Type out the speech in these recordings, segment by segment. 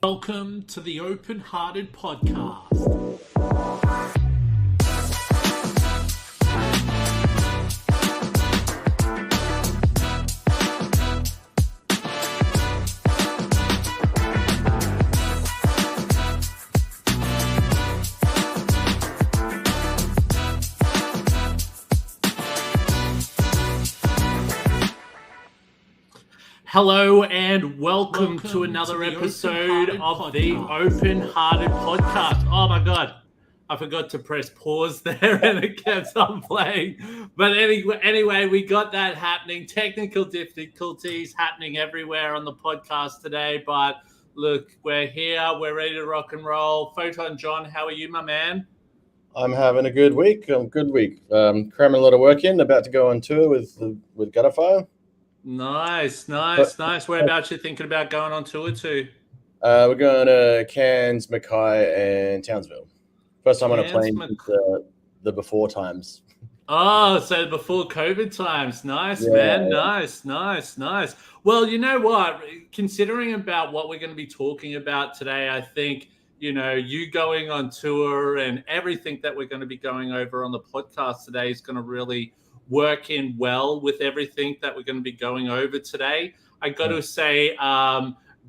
Welcome to the Open Hearted Podcast. Hello and welcome to another episode of the Open Hearted Podcast. Oh my God, I forgot to press pause there and it kept on playing. But anyway, we got that happening. Technical difficulties happening everywhere on the podcast today. But look, we're here. We're ready to rock and roll. Photon John, how are you, my man? I'm having a good week. Cramming a lot of work in. About to go on tour with Gutterfire. Nice. Whereabouts you thinking about going on tour to? We're going to Cairns, Mackay, and Townsville. First time on a plane since the before times. Oh, so before COVID times. Nice, yeah. Man. Nice. Well, you know what? Considering about what we're going to be talking about today, I think, you going on tour and everything that we're going to be going over on the podcast today is going to really work in well with everything that we're going to be going over today. I got to say,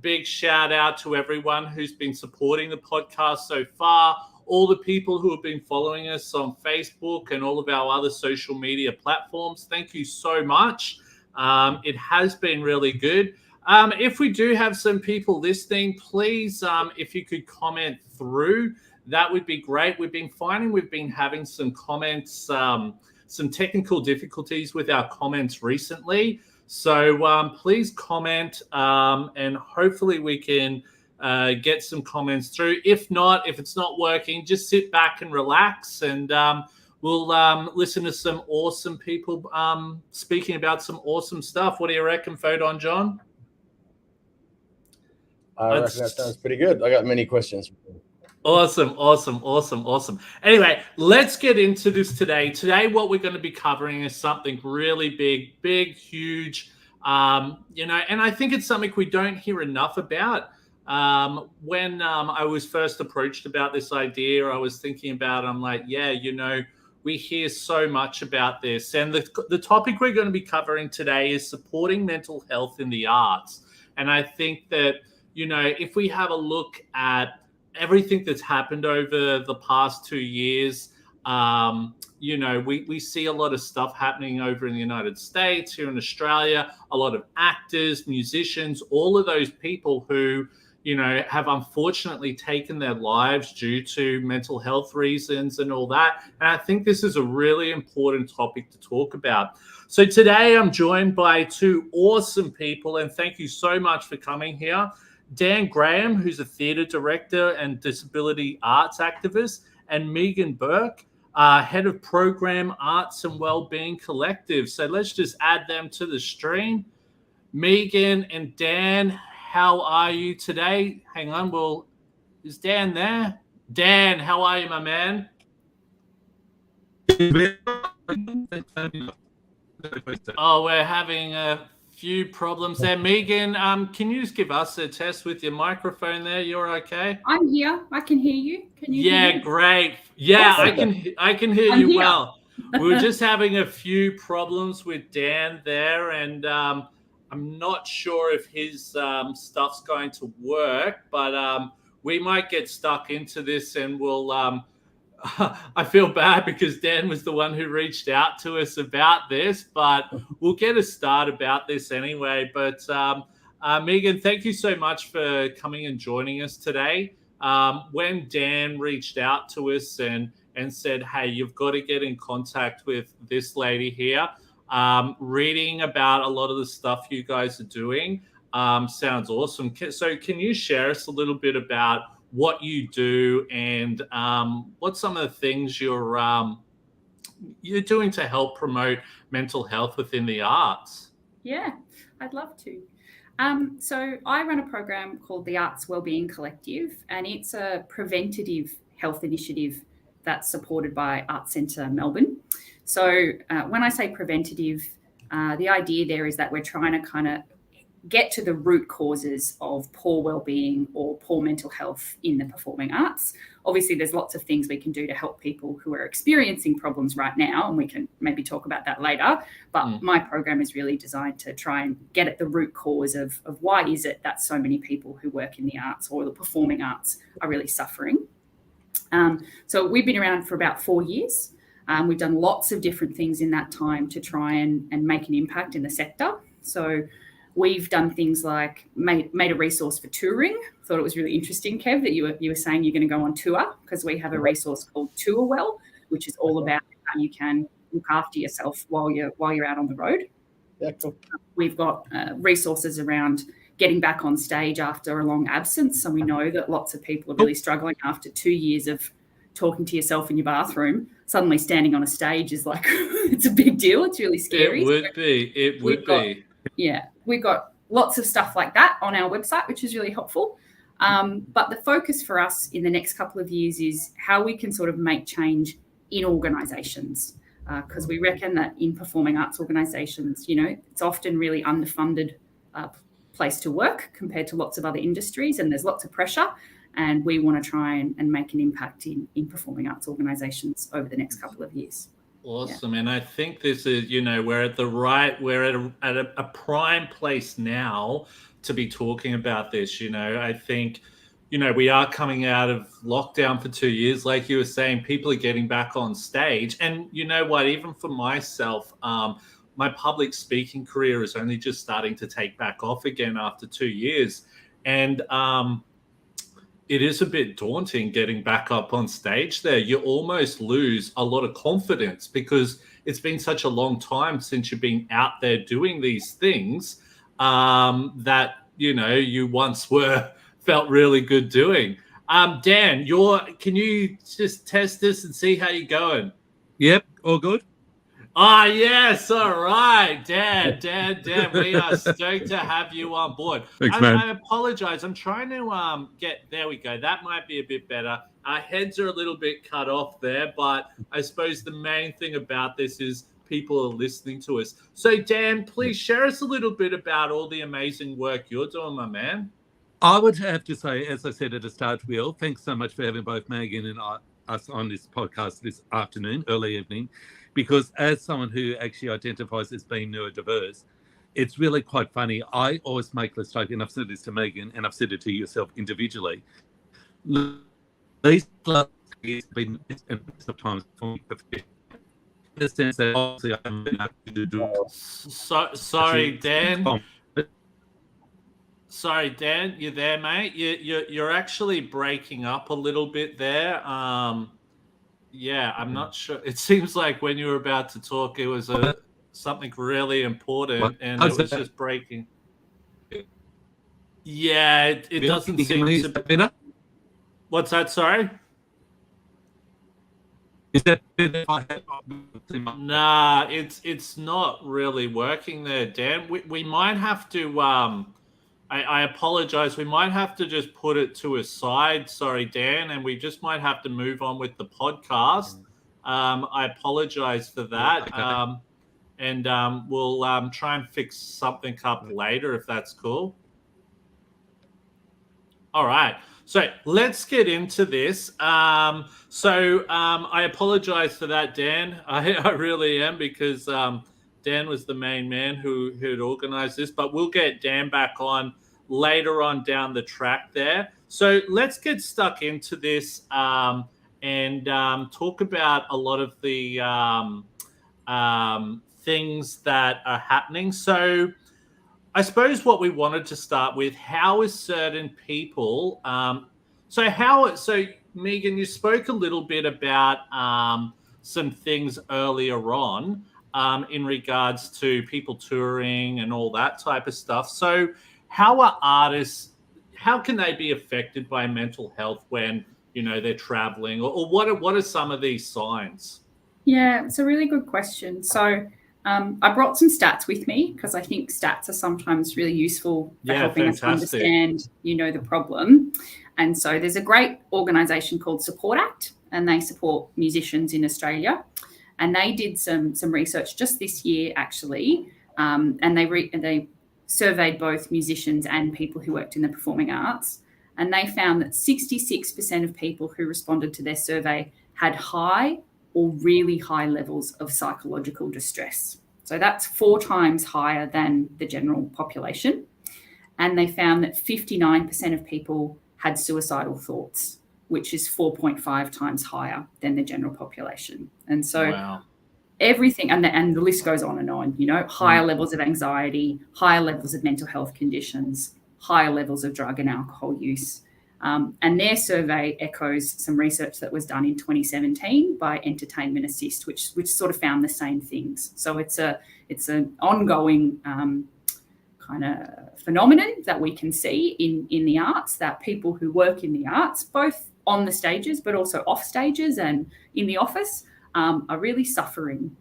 big shout out to everyone who's been supporting the podcast so far, all the people who have been following us on Facebook and all of our other social media platforms. Thank you so much. It has been really good. If we do have some people listening, please, if you could comment through, that would be great. We've been having some comments, some technical difficulties with our comments recently. So please comment and hopefully we can get some comments through. If it's not working, just sit back and relax and we'll listen to some awesome people speaking about some awesome stuff. What do you reckon, Photon John? I reckon that sounds pretty good. I got many questions. Awesome. Anyway, let's get into this today. Today, what we're going to be covering is something really big, huge, and I think it's something we don't hear enough about. When I was first approached about this idea, I was thinking about it. I'm like, we hear so much about this. And the topic we're going to be covering today is supporting mental health in the arts. And I think that, if we have a look at everything that's happened over the past 2 years, we see a lot of stuff happening over in the United States, here in Australia, a lot of actors, musicians, all of those people who, have unfortunately taken their lives due to mental health reasons and all that. And I think this is a really important topic to talk about. So today I'm joined by two awesome people, and thank you so much for coming here. Dan Graham, who's a theatre director and disability arts activist, and Meghan Bourke, head of program Arts and Wellbeing Collective. So let's just add them to the stream. Meghan and Dan, how are you today? Hang on, is Dan there? Dan, how are you, my man? Oh, we're having a few problems there. Meghan, can you just give us a test with your microphone there? You're okay? I'm here. I can hear you. Can you hear me? Great. Yeah, awesome. I can hear you here. Well. We were just having a few problems with Dan there, and I'm not sure if his stuff's going to work, but we might get stuck into this and we'll I feel bad because Dan was the one who reached out to us about this, but we'll get a start about this anyway. But Meghan, thank you so much for coming and joining us today. When Dan reached out to us and said, hey, you've got to get in contact with this lady here, reading about a lot of the stuff you guys are doing sounds awesome. So can you share us a little bit about what you do and what some of the things you're doing to help promote mental health within the arts? Yeah, I'd love to. So I run a program called the Arts Wellbeing Collective, and it's a preventative health initiative that's supported by Arts Centre Melbourne. So when I say preventative, the idea there is that we're trying to kind of get to the root causes of poor well-being or poor mental health in the performing arts. Obviously, there's lots of things we can do to help people who are experiencing problems right now, and we can maybe talk about that later. But my program is really designed to try and get at the root cause of why is it that so many people who work in the arts or the performing arts are really suffering. So we've been around for about 4 years. We've done lots of different things in that time to try and make an impact in the sector. So we've done things like made a resource for touring. Thought it was really interesting, Kev, that you were saying you're going to go on tour, because we have a resource called Tour Well, which is all about how you can look after yourself while you're out on the road. Yeah, cool. We've got resources around getting back on stage after a long absence. So we know that lots of people are really struggling after 2 years of talking to yourself in your bathroom. Suddenly standing on a stage is like, it's a big deal. It's really scary. It would be. Yeah, we've got lots of stuff like that on our website, which is really helpful. But the focus for us in the next couple of years is how we can sort of make change in organisations, because we reckon that in performing arts organisations, it's often really underfunded place to work compared to lots of other industries, and there's lots of pressure. And we want to try and make an impact in performing arts organisations over the next couple of years. Awesome. Yeah. And I think this is, we're at a prime place now to be talking about this. I think, we are coming out of lockdown for 2 years. Like you were saying, people are getting back on stage. And you know what, even for myself, my public speaking career is only just starting to take back off again after 2 years. And it is a bit daunting getting back up on stage there. You almost lose a lot of confidence because it's been such a long time since you've been out there doing these things that, you once felt really good doing. Dan, can you just test this and see how you're going? Yep, all good. Yes, all right. Dan, we are stoked to have you on board. Thanks, man. I apologize. I'm trying to there we go. That might be a bit better. Our heads are a little bit cut off there, but I suppose the main thing about this is people are listening to us. So, Dan, please share us a little bit about all the amazing work you're doing, my man. I would have to say, as I said at the start, Will, thanks so much for having both Meghan and us on this podcast this afternoon, early evening, because as someone who actually identifies as being neurodiverse, it's really quite funny. I always make the mistake, and I've said this to Meghan, and I've said it to yourself individually. These last years have been sometimes for me professional. In the sense that obviously I haven't been able to do. Sorry, Dan. Sorry, Dan, you there, mate? You're actually breaking up a little bit there. Yeah, I'm not sure. It seems like when you were about to talk, it was something really important, and it was just breaking. Yeah, it doesn't seem to be. What's that? Sorry? Is that better? Nah, it's not really working there, Dan. We might have to I apologize. We might have to just put it to a side. Sorry, Dan, and we just might have to move on with the podcast. I apologize for that. And we'll try and fix something up later if that's cool. All right. So let's get into this. I apologize for that, Dan. I really am, because Dan was the main man who'd organized this, but we'll get Dan back on later on down the track there. So let's get stuck into this and talk about a lot of the things that are happening. So I suppose what we wanted to start with, how is certain people, so Meghan, you spoke a little bit about some things earlier on in regards to people touring and all that type of stuff. So how are artists, how can they be affected by mental health when, they're traveling, or what are some of these signs? Yeah, it's a really good question. So I brought some stats with me because I think stats are sometimes really useful for helping us understand, the problem. And so there's a great organisation called Support Act, and they support musicians in Australia. And they did some research just this year, actually, and they surveyed both musicians and people who worked in the performing arts, and they found that 66% of people who responded to their survey had high or really high levels of psychological distress. So that's 4 times higher than the general population. And they found that 59% of people had suicidal thoughts, which is 4.5 times higher than the general population. And so everything, and the list goes on and on, higher levels of anxiety, higher levels of mental health conditions, higher levels of drug and alcohol use. And their survey echoes some research that was done in 2017 by Entertainment Assist, which sort of found the same things. So it's an ongoing kind of phenomenon that we can see in the arts, that people who work in the arts, both on the stages but also off stages and in the office, are really suffering.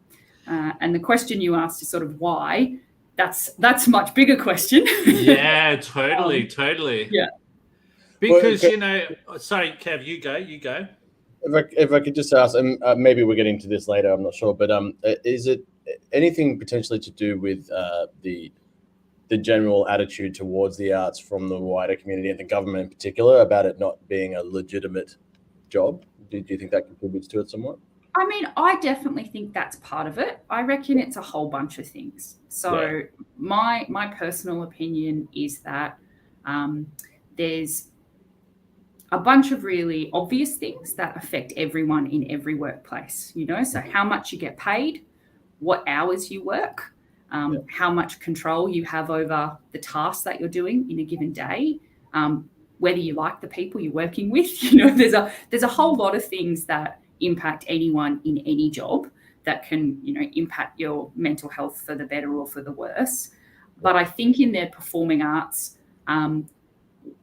And the question you asked is sort of why. That's a much bigger question. Yeah, totally. Yeah. Because, sorry, Kev, you go. If I could just ask, and maybe we're getting to this later, I'm not sure, but is it anything potentially to do with the general attitude towards the arts from the wider community and the government in particular about it not being a legitimate job? Do you think that contributes to it somewhat? I mean, I definitely think that's part of it. I reckon it's a whole bunch of things. So my personal opinion is that there's a bunch of really obvious things that affect everyone in every workplace, so how much you get paid, what hours you work, how much control you have over the tasks that you're doing in a given day, whether you like the people you're working with. There's a whole lot of things that impact anyone in any job that can, impact your mental health for the better or for the worse. But I think in their performing arts,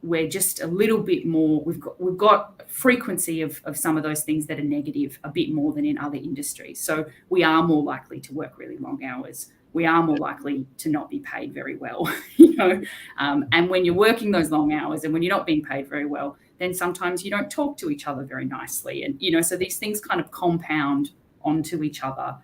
we're just a little bit more, we've got frequency of some of those things that are negative a bit more than in other industries. So we are more likely to work really long hours. We are more likely to not be paid very well, and when you're working those long hours and when you're not being paid very well, then sometimes you don't talk to each other very nicely. And, so these things kind of compound onto each other.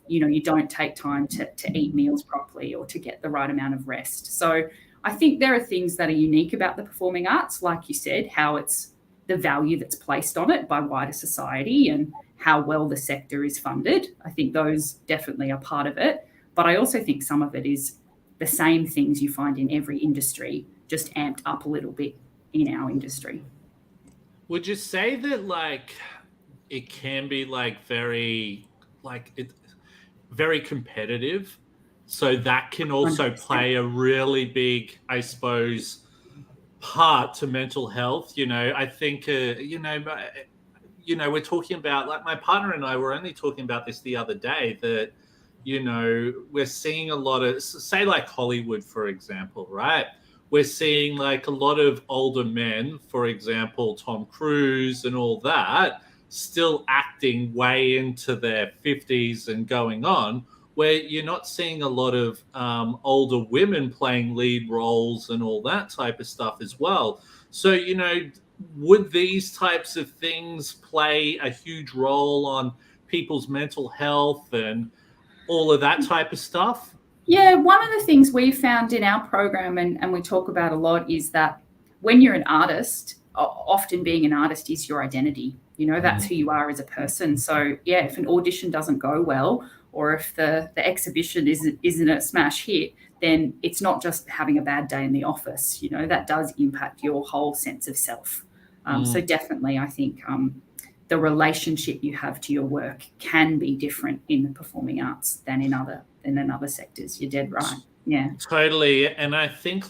You don't take time to eat meals properly or to get the right amount of rest. So I think there are things that are unique about the performing arts, like you said, how it's the value that's placed on it by wider society and how well the sector is funded. I think those definitely are part of it. But I also think some of it is the same things you find in every industry, just amped up a little bit in our industry. Would you say that it can be very competitive? So that can also 100%. Play a really big, I suppose, part to mental health. I think, we're talking about, my partner and I were only talking about this the other day, that, we're seeing a lot of, say Hollywood, for example, right? We're seeing a lot of older men, for example, Tom Cruise and all that, still acting way into their 50s and going on, where you're not seeing a lot of older women playing lead roles and all that type of stuff as well. So, would these types of things play a huge role on people's mental health and all of that type of stuff? Yeah, one of the things we found in our program and we talk about a lot is that when you're an artist, often being an artist is your identity. That's who you are as a person. So, if an audition doesn't go well, or if the exhibition isn't a smash hit, then it's not just having a bad day in the office. That does impact your whole sense of self. So definitely, I think the relationship you have to your work can be different in the performing arts than in other sectors. You're dead right. Yeah, totally. And I think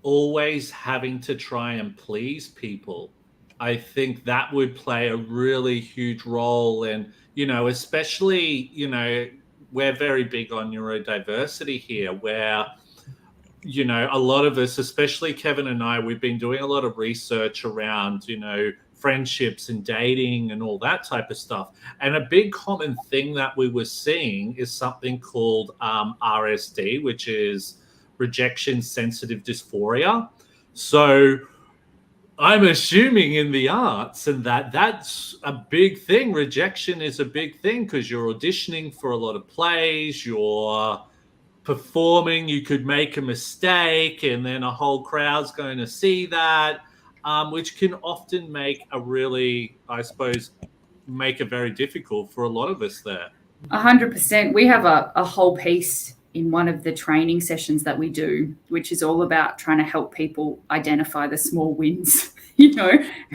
always having to try and please people, I think that would play a really huge role. And, especially, we're very big on neurodiversity here, where, a lot of us, especially Kevin and I, we've been doing a lot of research around, friendships and dating and all that type of stuff. And a big common thing that we were seeing is something called RSD, which is rejection sensitive dysphoria. So I'm assuming in the arts and that's a big thing. Rejection is a big thing because you're auditioning for a lot of plays, you're performing, you could make a mistake and then a whole crowd's going to see that, which can often make make it very difficult for a lot of us there. 100%. We have a whole piece in one of the training sessions that we do, which is all about trying to help people identify the small wins.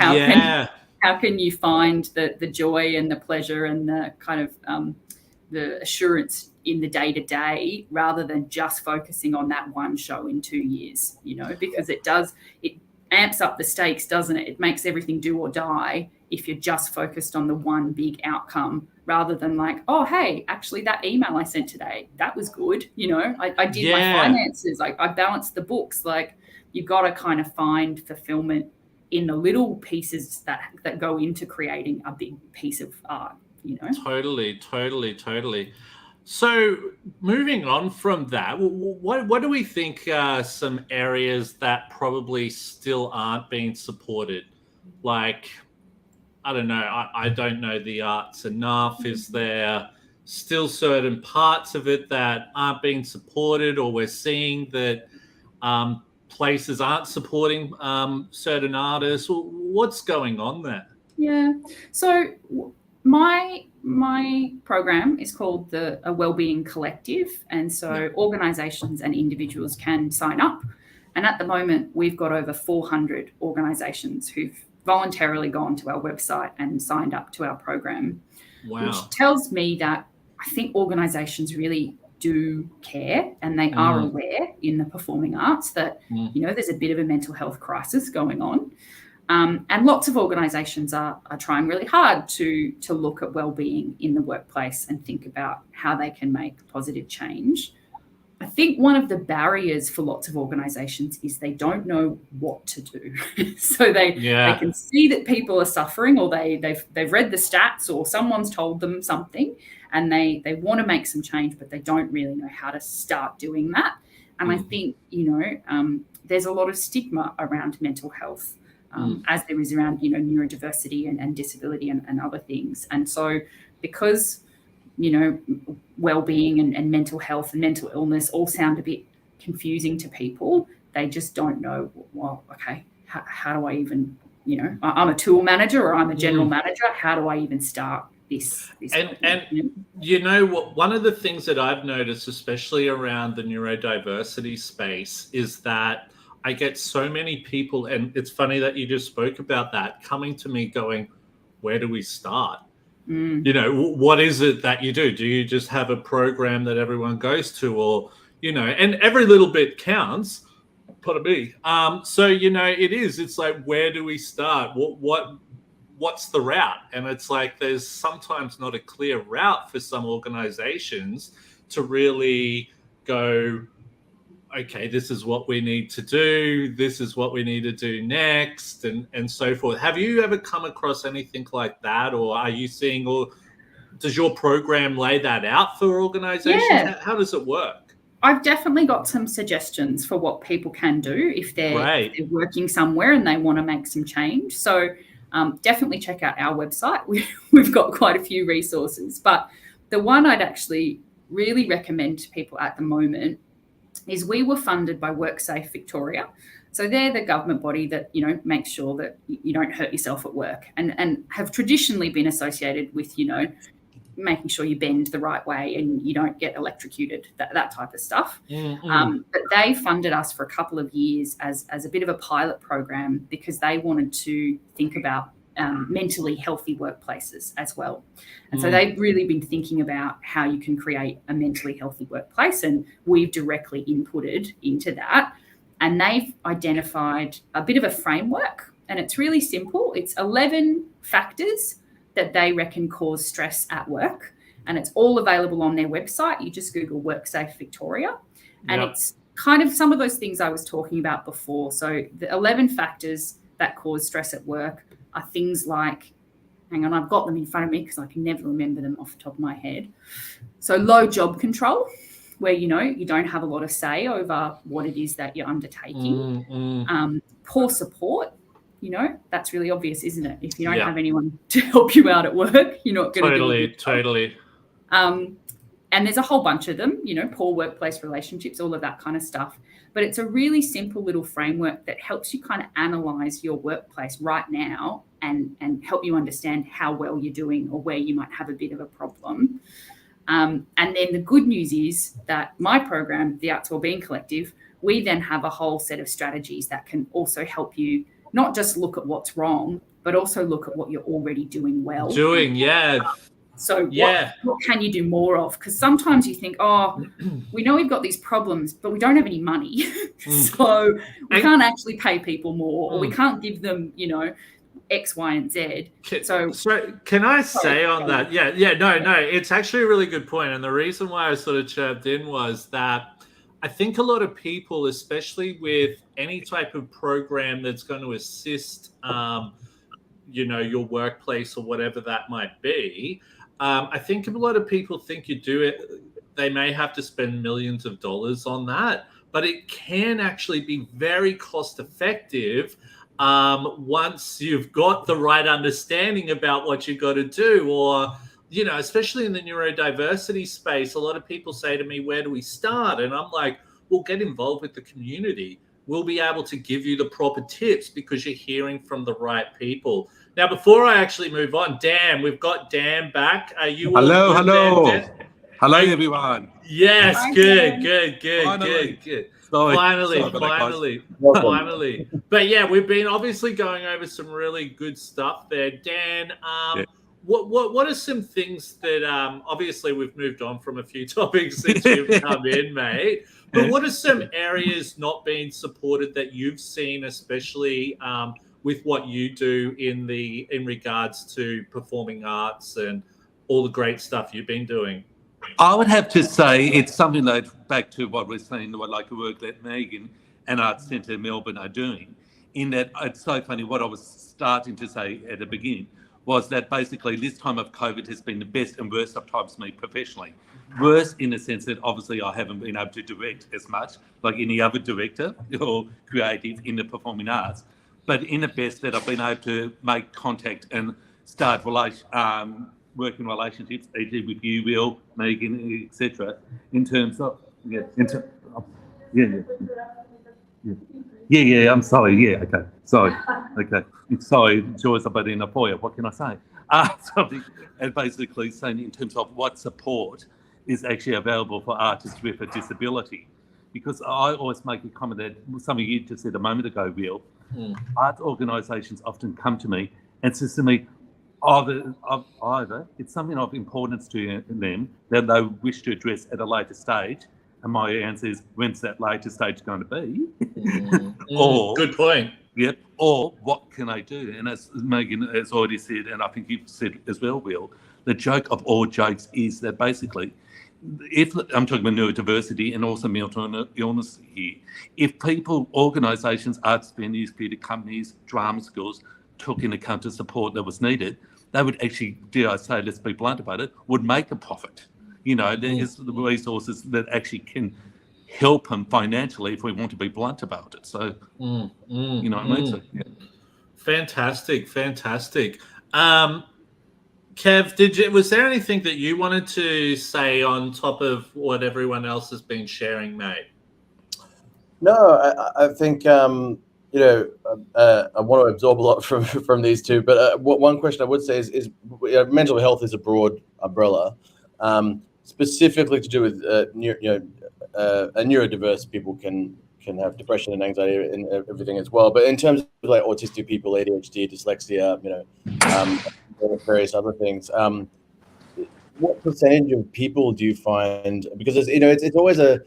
How can you find the joy and the pleasure and the kind of the assurance in the day-to-day rather than just focusing on that one show in 2 years, because it amps up the stakes, doesn't it? It makes everything do or die if you're just focused on the one big outcome rather than like, oh, hey, actually that email I sent today, that was good. I did my finances, I balanced the books. Like, you've got to kind of find fulfillment in the little pieces that go into creating a big piece of art, Totally. So moving on from that, what do we think are some areas that probably still aren't being supported? Like, I don't know. I don't know the arts enough. Is there still certain parts of it that aren't being supported, or we're seeing that places aren't supporting certain artists? What's going on there? Yeah. So my program is called the Wellbeing Collective, and so organisations and individuals can sign up. And at the moment, we've got over 400 organisations who've voluntarily gone to our website and signed up to our program, which tells me that I think organisations really do care, and they are aware in the performing arts that there's a bit of a mental health crisis going on. And lots of organisations are trying really hard to look at wellbeing in the workplace and think about how they can make positive change. I think one of the barriers for lots of organisations is they don't know what to do. So they can see that people are suffering, or they've read the stats, or someone's told them something, and they want to make some change, but they don't really know how to start doing that. And I think there's a lot of stigma around mental health. As there is around, neurodiversity and disability and other things. And so because, well-being and mental health and mental illness all sound a bit confusing to people, they just don't know, well, okay, how do I even, I'm a tool manager or I'm a general manager, how do I even start this? One of the things that I've noticed, especially around the neurodiversity space, is that I get so many people, and it's funny that you just spoke about that, coming to me going, where do we start? What is it that you do? Do you just have a program that everyone goes to, or, and every little bit counts, pardon me. So, it's like, where do we start? What's the route? And it's like, there's sometimes not a clear route for some organizations to really go, okay, this is what we need to do, this is what we need to do next, and so forth. Have you ever come across anything like that, or are you seeing, or does your program lay that out for organizations? Yeah. How does it work? I've definitely got some suggestions for what people can do if they're working somewhere and they want to make some change. So definitely check out our website. We've got quite a few resources, but the one I'd actually really recommend to people at the moment is we were funded by WorkSafe Victoria. So they're the government body that, makes sure that you don't hurt yourself at work, and have traditionally been associated with, making sure you bend the right way and you don't get electrocuted, that type of stuff. But they funded us for a couple of years as a bit of a pilot program because they wanted to think about mentally healthy workplaces as well. And so they've really been thinking about how you can create a mentally healthy workplace, and we've directly inputted into that. And they've identified a bit of a framework, and it's really simple. It's 11 factors that they reckon cause stress at work, and it's all available on their website. You just Google WorkSafe Victoria, and it's kind of some of those things I was talking about before. So the 11 factors that cause stress at work are things like, hang on, I've got them in front of me because I can never remember them off the top of my head. So low job control, where, you don't have a lot of say over what it is that you're undertaking. Poor support, that's really obvious, isn't it? If you don't have anyone to help you out at work, you're not going to do it. Totally. And there's a whole bunch of them, poor workplace relationships, all of that kind of stuff. But it's a really simple little framework that helps you kind of analyze your workplace right now and help you understand how well you're doing or where you might have a bit of a problem. And then the good news is that my program, the Arts Wellbeing Collective, we then have a whole set of strategies that can also help you not just look at what's wrong, but also look at what you're already doing well. So what can you do more of? Because sometimes you think, we know we've got these problems, but we don't have any money. So we can't actually pay people more, or we can't give them, X, Y, and Z. So can I say on that? No, it's actually a really good point. And the reason why I sort of chirped in was that I think a lot of people, especially with any type of program that's going to assist, your workplace or whatever that might be, I think a lot of people think they may have to spend millions of dollars on that, but it can actually be very cost effective once you've got the right understanding about what you've got to do. Or, especially in the neurodiversity space, a lot of people say to me, where do we start? And I'm like, well, get involved with the community. We'll be able to give you the proper tips because you're hearing from the right people. Now, before I actually move on, Dan, we've got Dan back. Are you hello? Dan? Hello, everyone. Yes, Hi, good. Finally. Finally. But yeah, we've been obviously going over some really good stuff there. Dan, what are some things that obviously we've moved on from a few topics since you've come in, mate. But what are some areas not being supported that you've seen, especially with what you do in regards to performing arts and all the great stuff you've been doing? I would have to say it's something that, back to what we're saying, like the work that Meghan and Arts Centre Melbourne are doing, in that it's so funny, what I was starting to say at the beginning was that basically this time of COVID has been the best and worst of times for me professionally. Worse in the sense that obviously I haven't been able to direct as much like any other director or creative in the performing arts, but in the best that I've been able to make contact and start working relationships, e.g. with you, Will, Meghan, etc. In terms of I'm sorry. Okay. Sorry, Joyce, I've been in a foyer. What can I say? And basically saying in terms of what support is actually available for artists with a disability. Because I always make a comment that something you just said a moment ago, Will. Arts organisations often come to me and says to me, either it's something of importance to them that they wish to address at a later stage, and my answer is, when's that later stage going to be? Or good point. Yep. Or what can I do? And as Meghan has already said, and I think you've said as well, Will, the joke of all jokes is that basically, if I'm talking about neurodiversity and also mental illness here, if people, organisations, arts venues, theatre companies, drama schools took into account the support that was needed, they would actually, dare I say, let's be blunt about it, would make a profit. There's the resources that actually can help them financially if we want to be blunt about it. So, what I mean? So, yeah. Fantastic. Kev, was there anything that you wanted to say on top of what everyone else has been sharing, mate? No, I think I want to absorb a lot from these two. But one question I would say is mental health is a broad umbrella, specifically to do with neurodiverse people can have depression and anxiety and everything as well. But in terms of like autistic people, ADHD, dyslexia, various other things, what percentage of people do you find? Because it's always a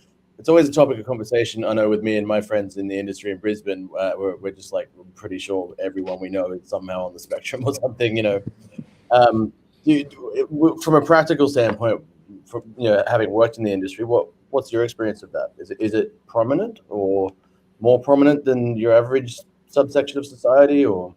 topic of conversation. I know with me and my friends in the industry in Brisbane, we're just like, we're pretty sure everyone we know is somehow on the spectrum or something. From a practical standpoint, having worked in the industry, what's your experience of that? Is it prominent or more prominent than your average subsection of society, or?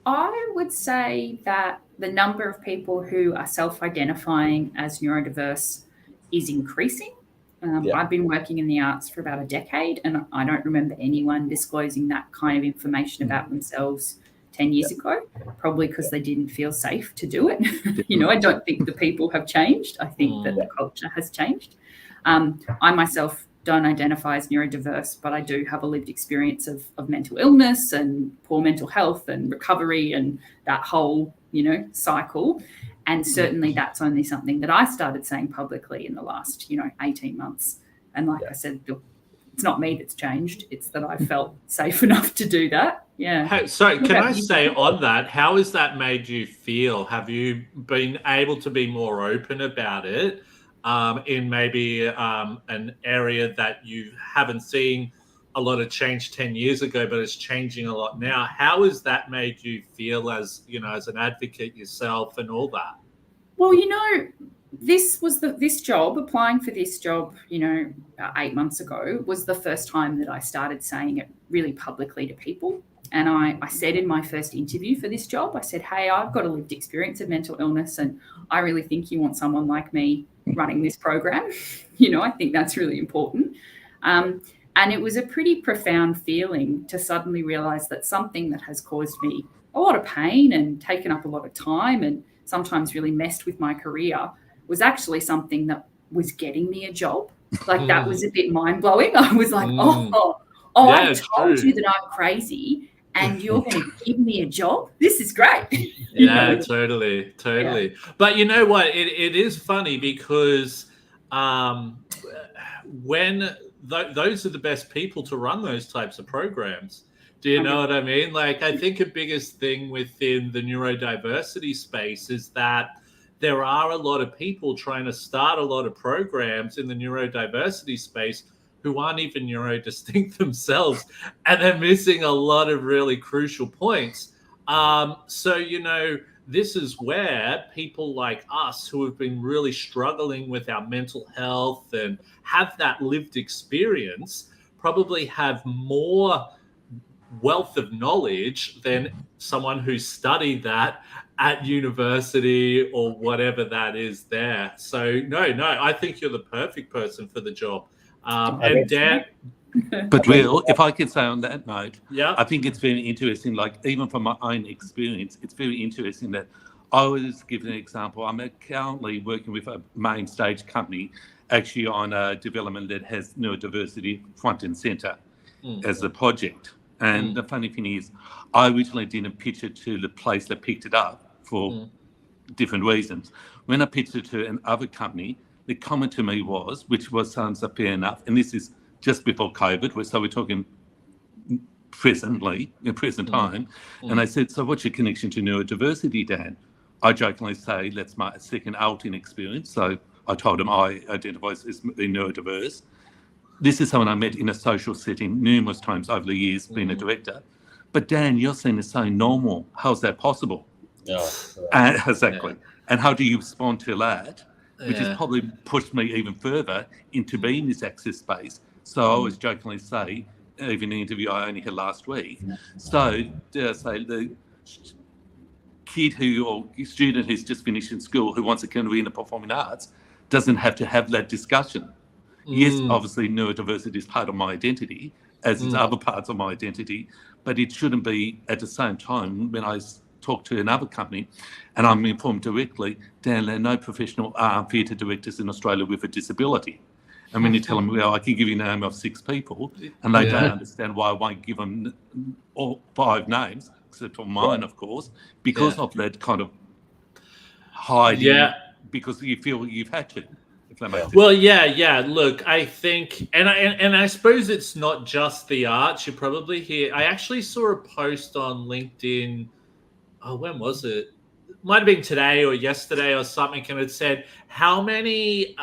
I would say that the number of people who are self-identifying as neurodiverse is increasing. I've been working in the arts for about a decade, and I don't remember anyone disclosing that kind of information about themselves 10 years ago, probably because they didn't feel safe to do it. I don't think the people have changed. I think that the culture has changed. I myself don't identify as neurodiverse, but I do have a lived experience of mental illness and poor mental health and recovery and that whole, cycle. And certainly that's only something that I started saying publicly in the last, 18 months. And like I said, it's not me that's changed. It's that I felt safe enough to do that. Yeah. Hey, so can I say on that, how has that made you feel? Have you been able to be more open about it in maybe an area that you haven't seen a lot of change 10 years ago, but it's changing a lot now? How has that made you feel as, as an advocate yourself and all that? Well, this job, applying for this job, 8 months ago, was the first time that I started saying it really publicly to people. And I said in my first interview for this job, I said, hey, I've got a lived experience of mental illness, and I really think you want someone like me running this program. I think that's really important. And it was a pretty profound feeling to suddenly realize that something that has caused me a lot of pain and taken up a lot of time and sometimes really messed with my career was actually something that was getting me a job. Like that was a bit mind-blowing. I was like, I told you that I'm crazy and you're going to give me a job? This is great. Totally. Yeah. But you know what? It is funny because when those are the best people to run those types of programs. Do you know what I mean? Like, I think the biggest thing within the neurodiversity space is that there are a lot of people trying to start a lot of programs in the neurodiversity space who aren't even neurodistinct themselves, and they're missing a lot of really crucial points. So, this is where people like us who have been really struggling with our mental health and have that lived experience probably have more wealth of knowledge than someone who studied that at university or whatever that is there. So no, I think you're the perfect person for the job. And Dan, but Will, if I could say on that note, yeah, I think it's very interesting, like even from my own experience, it's very interesting that I was given an example. I'm currently working with a main stage company actually on a development that has neurodiversity front and center as a project. And the funny thing is, I originally didn't pitch it to the place that picked it up for different reasons. When I pitched it to another company, the comment to me was, which was sounds fair enough, and this is just before COVID, so we're talking in present time, and I said, so what's your connection to neurodiversity, Dan? I jokingly say, that's my second outing experience. So I told him I identify as being neurodiverse. This is someone I met in a social setting numerous times over the years, being a director. But Dan, you're seen as so normal. How's that possible? Exactly. And how do you respond to that? Which has probably pushed me even further into being this access space. So I always jokingly say, even in the interview I only had last week. So dare I say, the kid or student who's just finished in school who wants to come in the performing arts doesn't have to have that discussion. Yes, obviously neurodiversity is part of my identity, as is other parts of my identity, but it shouldn't be at the same time when I talk to another company and I'm informed directly, Dan, there are no professional theatre directors in Australia with a disability. And when you tell them, well, I can give you a name of 6 people, and they don't understand why I won't give them all 5 names, except for mine, of course, because of that kind of hiding, because you feel you've had to. Well, look, I think, and I suppose it's not just the arts. You probably hear, I actually saw a post on LinkedIn, when was it? Might have been today or yesterday or something, and it said, how many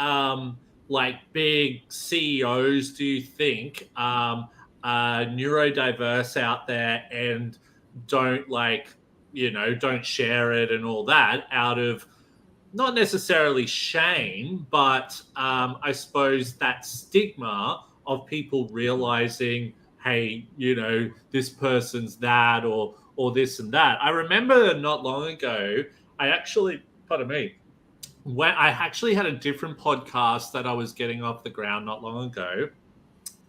big CEOs do you think are neurodiverse out there and don't don't share it and all that, out of not necessarily shame, but I suppose that stigma of people realizing, hey, this person's that or this and that. I remember not long ago, when I actually had a different podcast that I was getting off the ground not long ago,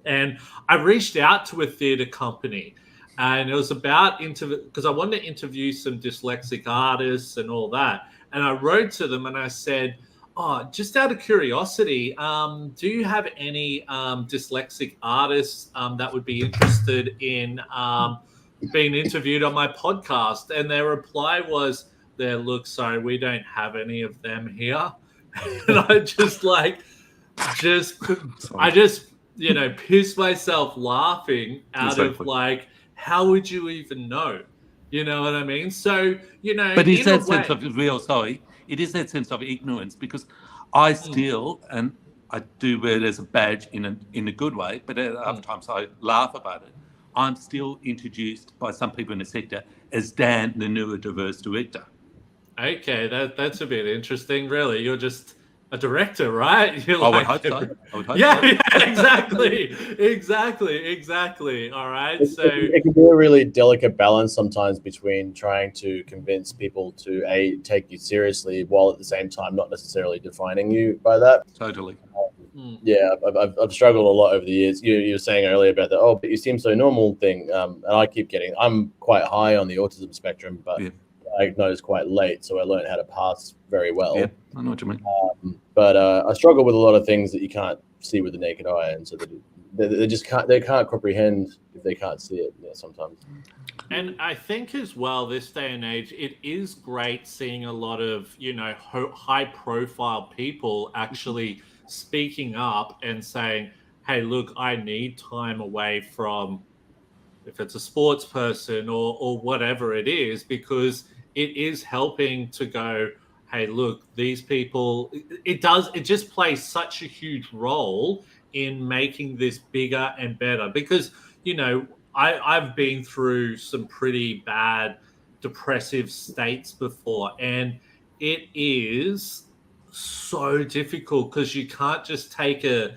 and I reached out to a theatre company and it was about because I wanted to interview some dyslexic artists and all that. And I wrote to them and I said, "Oh, just out of curiosity, do you have any dyslexic artists that would be interested in being interviewed on my podcast?" And their reply was, "Look, sorry, we don't have any of them here." And I just pissed myself laughing out of like, how would you even know? You know what I mean? So, but it's that sense of it is that sense of ignorance, because I still, and I do wear it as a badge in a good way, but at other times I laugh about it. I'm still introduced by some people in the sector as Dan, the neurodiverse director. Okay, that's a bit interesting. Really, you're just a director, right? You're I would hope so. Exactly. All right. It can be a really delicate balance sometimes between trying to convince people to take you seriously while at the same time not necessarily defining you by that. Totally. Yeah, I've struggled a lot over the years. You were saying earlier about the but you seem so normal thing, and I keep I'm quite high on the autism spectrum, but I diagnosed quite late, so I learned how to pass very well. Yeah, I know what you mean. But I struggle with a lot of things that you can't see with the naked eye, and so they can't comprehend if they can't see it sometimes. And I think as well, this day and age, it is great seeing a lot of high-profile people actually speaking up and saying, "Hey, look, I need time away from," if it's a sports person or whatever it is, because it is helping to go, "Hey, look, these people," it just plays such a huge role in making this bigger and better, because, I've been through some pretty bad depressive states before, and it is so difficult because you can't just take a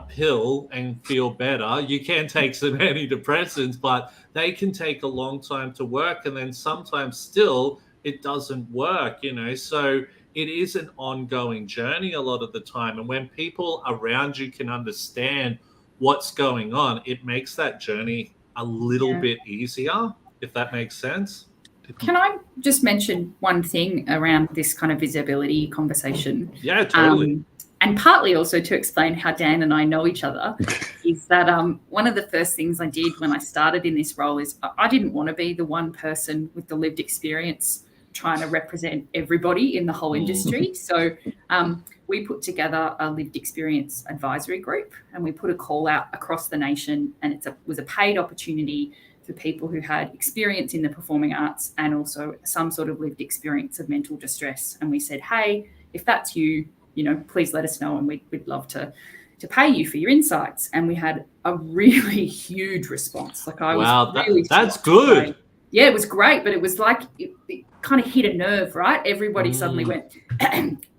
pill and feel better. You can take some antidepressants, but they can take a long time to work, and then sometimes still it doesn't work, so it is an ongoing journey a lot of the time. And when people around you can understand what's going on, it makes that journey a little bit easier, if that makes sense. Can I just mention one thing around this kind of visibility conversation? Yeah, totally. And partly also to explain how Dan and I know each other is that one of the first things I did when I started in this role is I didn't want to be the one person with the lived experience trying to represent everybody in the whole industry. So we put together a lived experience advisory group, and we put a call out across the nation, and it was a paid opportunity for people who had experience in the performing arts and also some sort of lived experience of mental distress. And we said, "Hey, if that's you, please let us know, and we'd love to pay you for your insights." And we had a really huge response. Like that's good. Yeah, it was great, but it was like it kind of hit a nerve, right? Everybody suddenly went,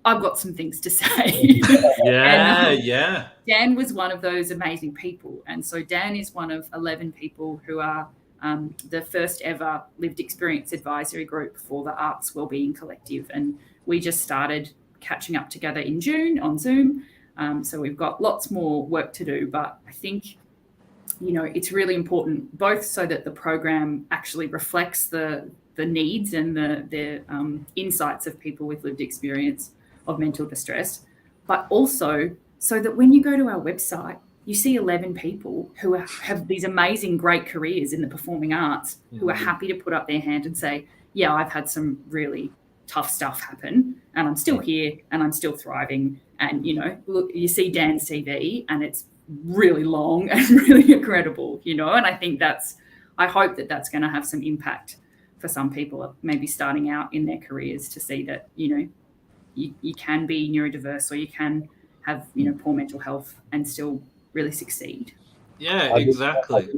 "I've got some things to say." Yeah. Dan was one of those amazing people, and so Dan is one of 11 people who are the first ever lived experience advisory group for the Arts Wellbeing Collective, and we just started catching up together in June on Zoom. So we've got lots more work to do, but I think it's really important, both so that the program actually reflects the needs and the insights of people with lived experience of mental distress, but also so that when you go to our website, you see 11 people who have these amazing, great careers in the performing arts, who are happy to put up their hand and say, "Yeah, I've had some really tough stuff happen, and I'm still here, and I'm still thriving." And, look, you see Dan's CV, and it's really long and really incredible, and I think I hope that that's going to have some impact for some people maybe starting out in their careers, to see that, you can be neurodiverse, or you can have, poor mental health and still really succeed. Yeah, exactly.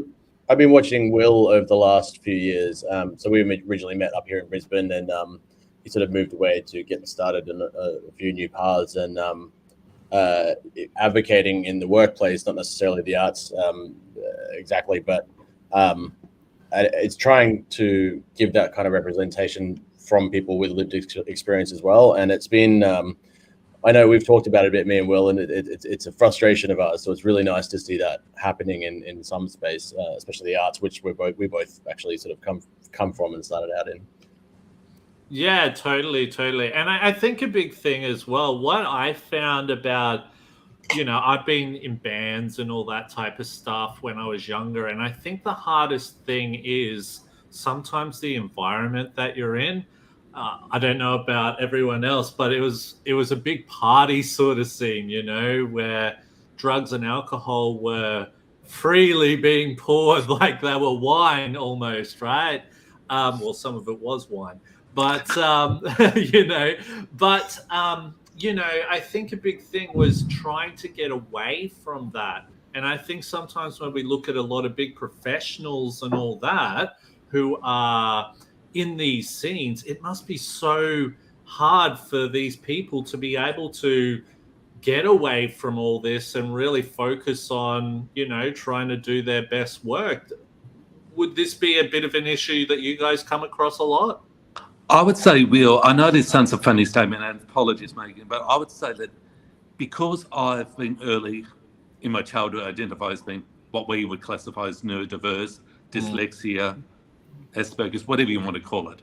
I've been watching Will over the last few years. So we originally met up here in Brisbane, and he sort of moved away to get started in a few new paths, and advocating in the workplace, not necessarily the arts exactly, but it's trying to give that kind of representation from people with lived experience as well. And it's been I know we've talked about it a bit, me and Will, and it's a frustration of ours. So it's really nice to see that happening in some space, especially the arts, which we both actually sort of come from and started out in. Yeah, totally. And I think a big thing as well, what I found about, I've been in bands and all that type of stuff when I was younger. And I think the hardest thing is sometimes the environment that you're in. I don't know about everyone else, but it was a big party sort of scene, where drugs and alcohol were freely being poured like they were wine almost, right? Well, some of it was wine. But, I think a big thing was trying to get away from that. And I think sometimes when we look at a lot of big professionals and all that who are in these scenes, it must be so hard for these people to be able to get away from all this and really focus on, trying to do their best work. Would this be a bit of an issue that you guys come across a lot? I would say, Will, I know this sounds a funny statement, and apologies, Megan, but I would say that because I've been early in my childhood identified as being what we would classify as neurodiverse, dyslexia, Asperger's, whatever you want to call it,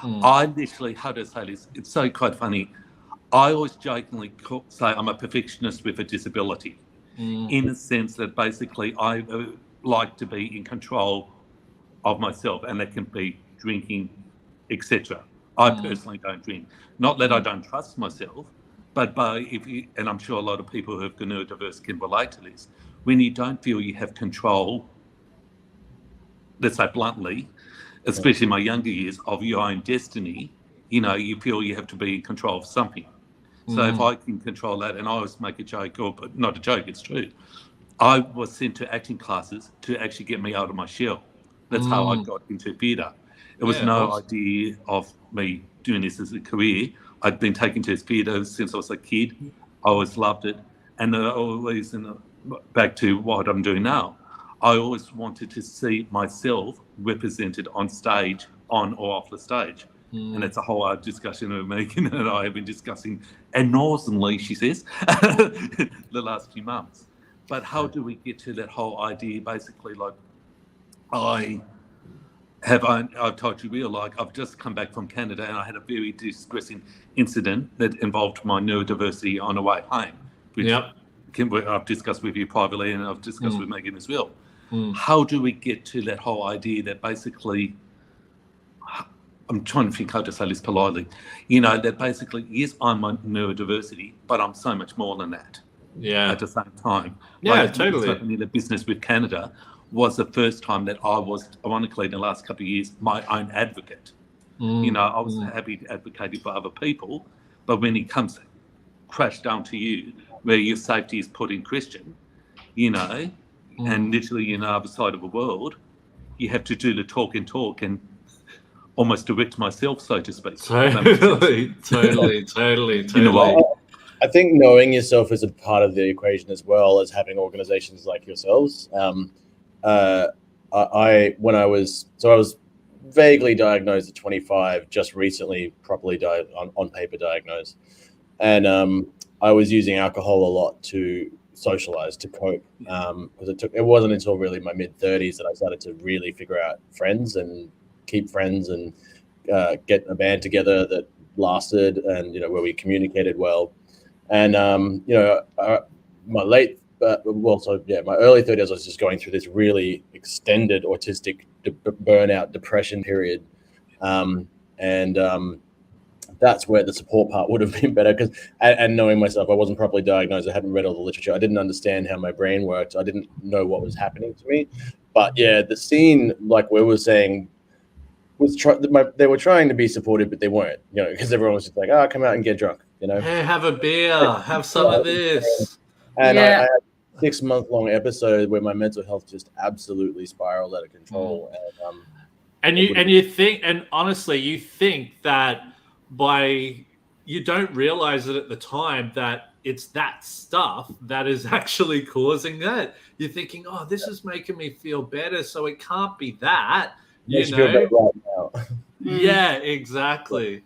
I literally, how to say this, it's so quite funny. I always jokingly say I'm a perfectionist with a disability, in a sense that basically I like to be in control of myself, and that can be drinking, etc. I personally don't drink. Not that I don't trust myself, but and I'm sure a lot of people who have neurodiverse can relate to this, when you don't feel you have control, let's say bluntly, especially in my younger years, of your own destiny, you feel you have to be in control of something. So if I can control that, and I always make a joke, but not a joke, it's true. I was sent to acting classes to actually get me out of my shell. That's how I got into theatre. It was no idea of me doing this as a career. I'd been taken to theatre since I was a kid. I always loved it. And always, back to what I'm doing now, I always wanted to see myself represented on stage, on or off the stage. And it's a whole discussion that Meghan and I have been discussing enormously, she says, the last few months. But how do we get to that whole idea? Basically, like, I've told you, Will, like, I've just come back from Canada and I had a very distressing incident that involved my neurodiversity on the way home, which I've discussed with you privately, and I've discussed with Meghan as well. How do we get to that whole idea that basically, I'm trying to think how to say this politely, that basically, yes, I'm a neurodiversity, but I'm so much more than that. Yeah. At the same time. Yeah, totally. Opening the business with Canada was the first time that I was, ironically, in the last couple of years, my own advocate. I was happy to advocate for other people, but when it comes crash down to you, where your safety is put in question, and literally on the other side of the world, you have to do the talk and almost direct myself, so to speak. Totally. I think knowing yourself is a part of the equation, as well as having organizations like yourselves. I was vaguely diagnosed at 25, just recently properly on paper diagnosed. And I was using alcohol a lot to socialize, to cope, because it wasn't until really my mid-30s that I started to really figure out friends and keep friends and get a band together that lasted, and where we communicated well. And my early 30s, I was just going through this really extended autistic burnout depression period, and that's where the support part would have been better, because and knowing myself, I wasn't properly diagnosed. I hadn't read all the literature. I didn't understand how my brain worked. I didn't know what was happening to me. But yeah, the scene, like we were saying, they were trying to be supportive, but they weren't, because everyone was just like, come out and get drunk, Hey, have a beer, have some of this. And I had a 6-month-long episode where my mental health just absolutely spiraled out of control. And you think, and honestly, you think that you don't realize it at the time that it's that stuff that is actually causing that. You're thinking, oh, this is making me feel better, so it can't be that. Feel better right now. Yeah, exactly.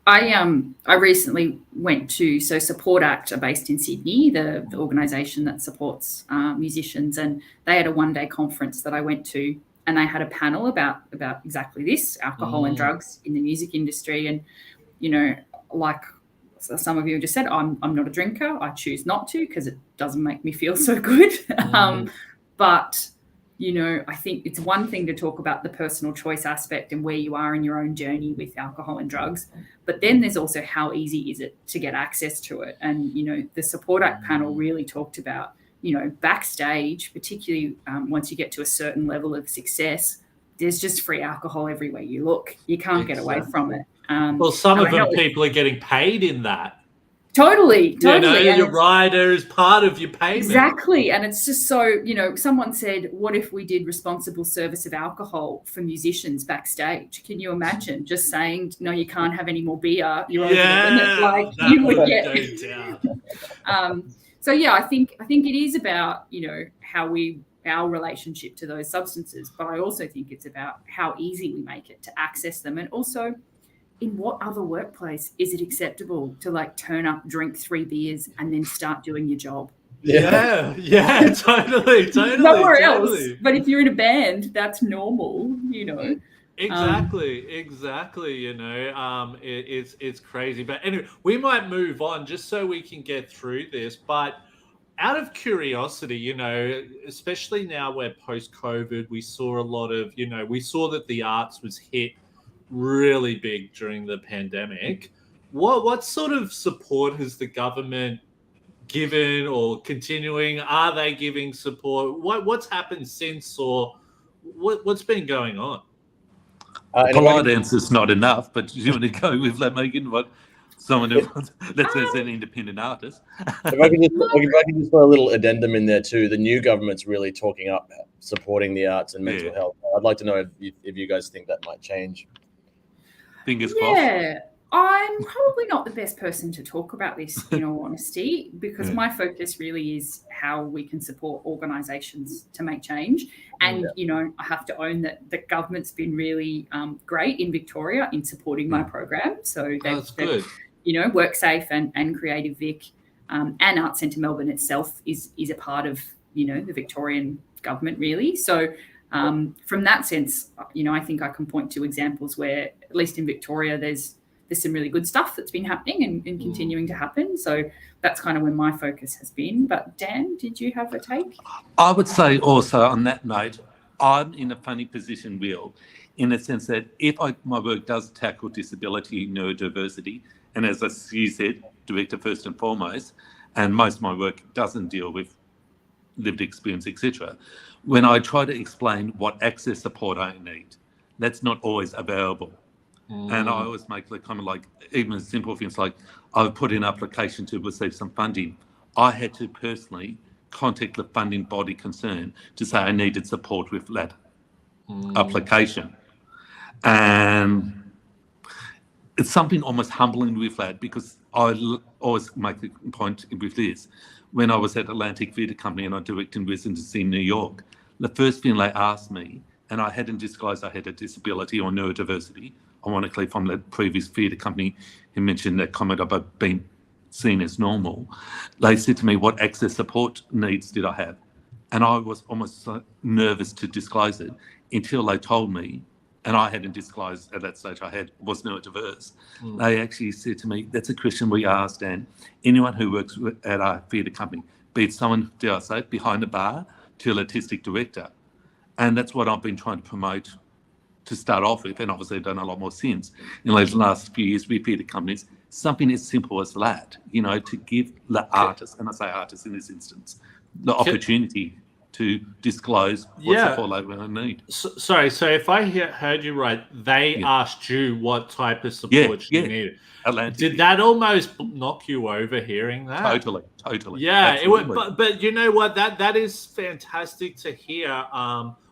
I recently went to, so Support Act are based in Sydney, the organisation that supports musicians, and they had a one-day conference that I went to, and they had a panel about exactly this, alcohol and drugs in the music industry. And, you know, like some of you just said, I'm not a drinker. I choose not to because it doesn't make me feel so good. But, you know, I think it's one thing to talk about the personal choice aspect and where you are in your own journey with alcohol and drugs. But then there's also how easy is it to get access to it. And, you know, the Support Act panel really talked about, you know, backstage, particularly once you get to a certain level of success, there's just free alcohol everywhere you look. You can't get away from it. Well, some of them people are getting paid in that. Totally. You know, your rider is part of your payment. Exactly. And it's just so, you know, someone said, what if we did responsible service of alcohol for musicians backstage? Can you imagine just saying, no, you can't have any more beer? You're over the limit. Like you would get. So yeah, I think it is about, you know, our relationship to those substances, but I also think it's about how easy we make it to access them. And also, in what other workplace is it acceptable to like turn up, drink 3 beers, and then start doing your job? Yeah, totally. Nowhere else. But if you're in a band, that's normal, you know. Exactly. You know, it's crazy. But anyway, we might move on just so we can get through this. But out of curiosity, you know, especially now we're post-COVID, we saw a lot of, you know, we saw that the arts was hit really big during the pandemic. What sort of support has the government given or continuing? Are they giving support? What's happened since, or what's been going on? Polite answer is not enough, but you want to go with that, Meghan? What someone who let's say is an independent artist. If I can just throw a little addendum in there too. The new government's really talking up supporting the arts and mental health. I'd like to know if you guys think that might change. Fingers crossed. Yeah, I'm probably not the best person to talk about this, in all honesty, because my focus really is how we can support organisations to make change. And, you know, I have to own that the government's been really great in Victoria in supporting my program. So they've you know, WorkSafe and Creative Vic and Arts Centre Melbourne itself is a part of, you know, the Victorian government, really. So from that sense, you know, I think I can point to examples where, at least in Victoria, there's some really good stuff that's been happening and continuing to happen. So that's kind of where my focus has been. But Dan, did you have a take? I would say also on that note, I'm in a funny position, Will, in the sense that if my work does tackle disability, neurodiversity, and as you said, director first and foremost, and most of my work doesn't deal with lived experience, etc. When I try to explain what access support I need, that's not always available. And I always make the comment, like, even simple things like, I've put in an application to receive some funding. I had to personally contact the funding body concerned to say I needed support with that application. And it's something almost humbling with that, because I always make the point with this. When I was at Atlantic Theatre Company and I directed in residency in New York, the first thing they asked me, and I hadn't disclosed I had a disability or neurodiversity, ironically from the previous theatre company who mentioned that comment about being seen as normal, they said to me, what access support needs did I have? And I was almost so nervous to disclose it until they told me, and I hadn't disclosed at that stage I was neurodiverse. They actually said to me, that's a question we asked, and anyone who works at our theatre company, be it someone, dare I say, behind the bar to an artistic director. And that's what I've been trying to promote to start off with, and obviously I've done a lot more since in the last few years with theatre companies, something as simple as that, you know, to give the artists, and I say artists in this instance, the opportunity to disclose what support they really need. Sorry, so if I heard you right, they asked you what type of support you needed. Did that almost knock you over hearing that? Totally. Yeah, it would, but you know what? That is fantastic to hear.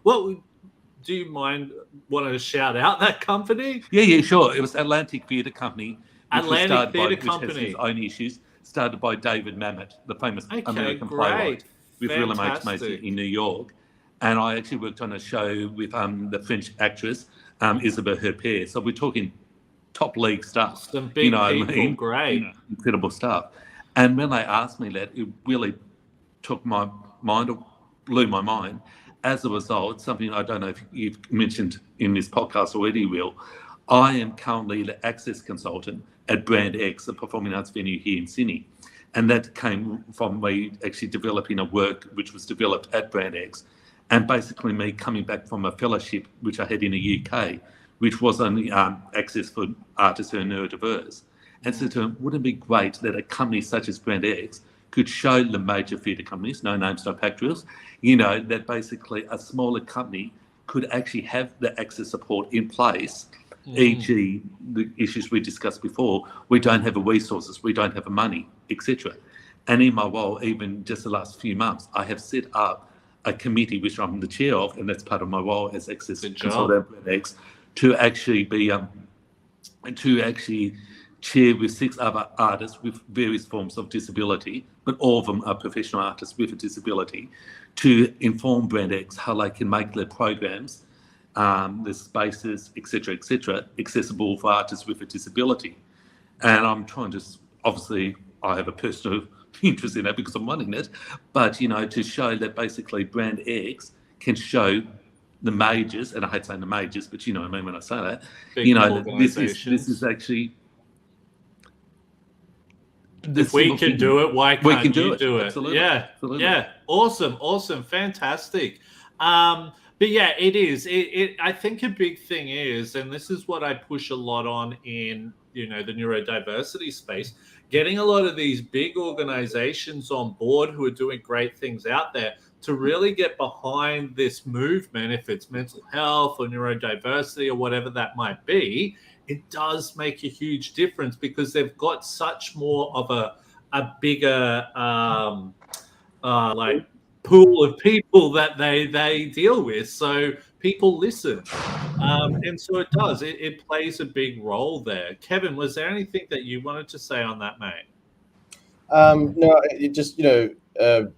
Do you mind wanting to shout out that company? Yeah, sure. It was Atlantic Theatre Company. Atlantic Theatre Company. Which has its own issues. Started by David Mamet, the famous American playwright, with William H. Macy in New York. And I actually worked on a show with the French actress, Isabelle Huppert. So we're talking top league stuff. Some big people, I mean? Great. Incredible stuff. And when they asked me that, it really took my mind, blew my mind. As a result, something I don't know if you've mentioned in this podcast already, Will, I am currently the access consultant at Brand X, a performing arts venue here in Sydney. And that came from me actually developing a work which was developed at Brand X, and basically me coming back from a fellowship which I had in the UK, which was only access for artists who are neurodiverse. And so wouldn't it be great that a company such as Brand X could show the major theatre companies, no names, no factuals, that basically a smaller company could actually have the access support in place, e.g. the issues we discussed before, we don't have the resources, we don't have the money, etc. And in my role, even just the last few months, I have set up a committee which I'm the chair of, and that's part of my role as access consultant at Brand X, to actually be chair with 6 other artists with various forms of disability, but all of them are professional artists with a disability, to inform Brand X how they can make their programs, the spaces, etc., accessible for artists with a disability. And I'm trying to, obviously, I have a personal interest in that because I'm running it, but, to show that basically Brand X can show the majors, and I hate saying the majors, but you know what I mean when I say that, this is actually... If we can do it, why can't you do it? Absolutely. Yeah, absolutely. Yeah, awesome, fantastic. But yeah, it is. I think a big thing is, and this is what I push a lot on in the neurodiversity space, getting a lot of these big organizations on board who are doing great things out there to really get behind this movement, if it's mental health or neurodiversity or whatever that might be. It does make a huge difference because they've got such more of a bigger like pool of people that they deal with. So people listen. And so it does. It plays a big role there. Kevin, was there anything that you wanted to say on that, mate? No, it just, I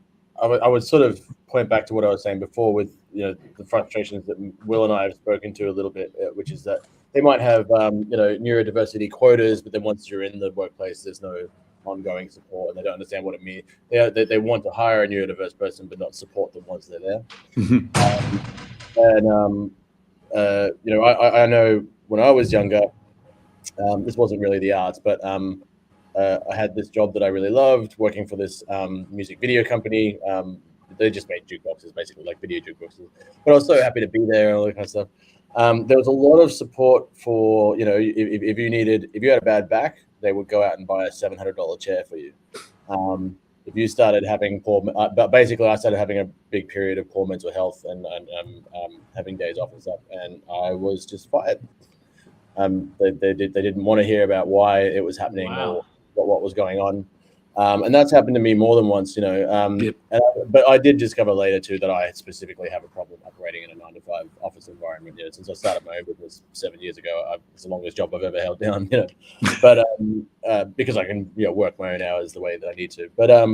would sort of point back to what I was saying before with, the frustrations that Will and I have spoken to a little bit, which is that they might have, neurodiversity quotas, but then once you're in the workplace, there's no ongoing support, and they don't understand what it means. They want to hire a neurodiverse person, but not support them once they're there. I know when I was younger, this wasn't really the arts, but I had this job that I really loved, working for this music video company. They just made jukeboxes, basically, like video jukeboxes. But I was so happy to be there and all that kind of stuff. There was a lot of support for, if you had a bad back, they would go out and buy a $700 chair for you. If you started having but basically I started having a big period of poor mental health and having days off and stuff, and I was just fired. They didn't want to hear about why it was happening or what was going on. And that's happened to me more than once, but I did discover later too that I specifically have a problem operating in a 9-to-5 office environment. Since I started my own business 7 years ago, it's the longest job I've ever held down. But because I can work my own hours the way that I need to. But I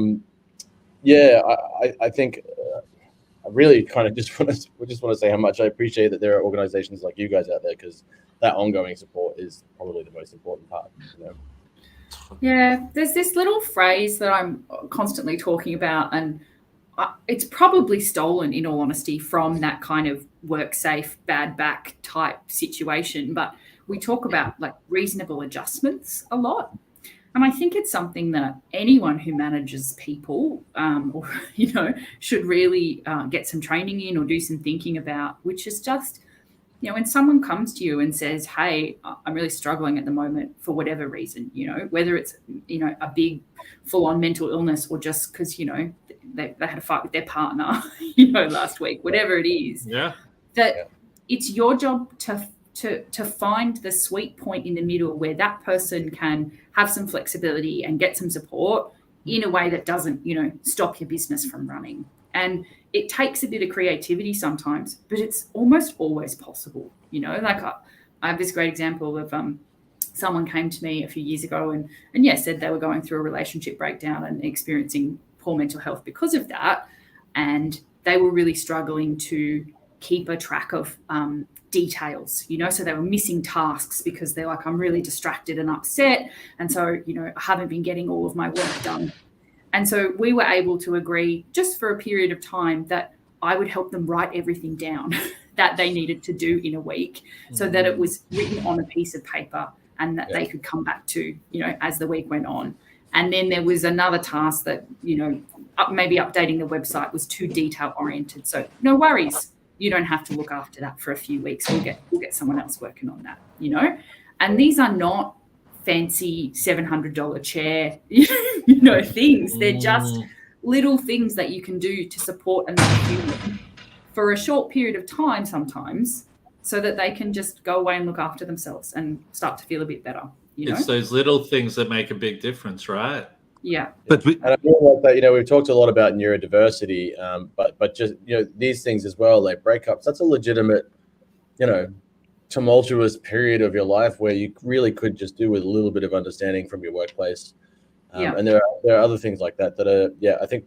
think I really kind of just want to say how much I appreciate that there are organizations like you guys out there, because that ongoing support is probably the most important part. Yeah, there's this little phrase that I'm constantly talking about, and it's probably stolen, in all honesty, from that kind of work safe, bad back type situation. But we talk about like reasonable adjustments a lot. And I think it's something that anyone who manages people, should really get some training in or do some thinking about, which is just, when someone comes to you and says, hey, I'm really struggling at the moment for whatever reason, whether it's, a big full-on mental illness or just because, they had a fight with their partner, last week, whatever it is, it's your job to find the sweet point in the middle where that person can have some flexibility and get some support in a way that doesn't, stop your business from running. And it takes a bit of creativity sometimes, but it's almost always possible. Like I have this great example of someone came to me a few years ago and said they were going through a relationship breakdown and experiencing poor mental health because of that. And they were really struggling to keep a track of details, you know, so they were missing tasks because they're like, I'm really distracted and upset. And so, you know, I haven't been getting all of my work done. And so we were able to agree just for a period of time that I would help them write everything down that they needed to do in a week, so that it was written on a piece of paper and that they could come back to, you know, as the week went on. And then there was another task that, you know, maybe updating the website was too detail oriented. So no worries. You don't have to look after that for a few weeks. We'll get someone else working on that, you know. And these are not fancy $700 chair, you know, things. They're just little things that you can do to support another human for a short period of time sometimes, so that they can just go away and look after themselves and start to feel a bit better. You know? It's those little things that make a big difference, right? Yeah. But and I feel like that, you know, we've talked a lot about neurodiversity, but just, you know, these things as well, like breakups, that's a legitimate, you know, tumultuous period of your life where you really could just do with a little bit of understanding from your workplace. And there are other things like that are, I think,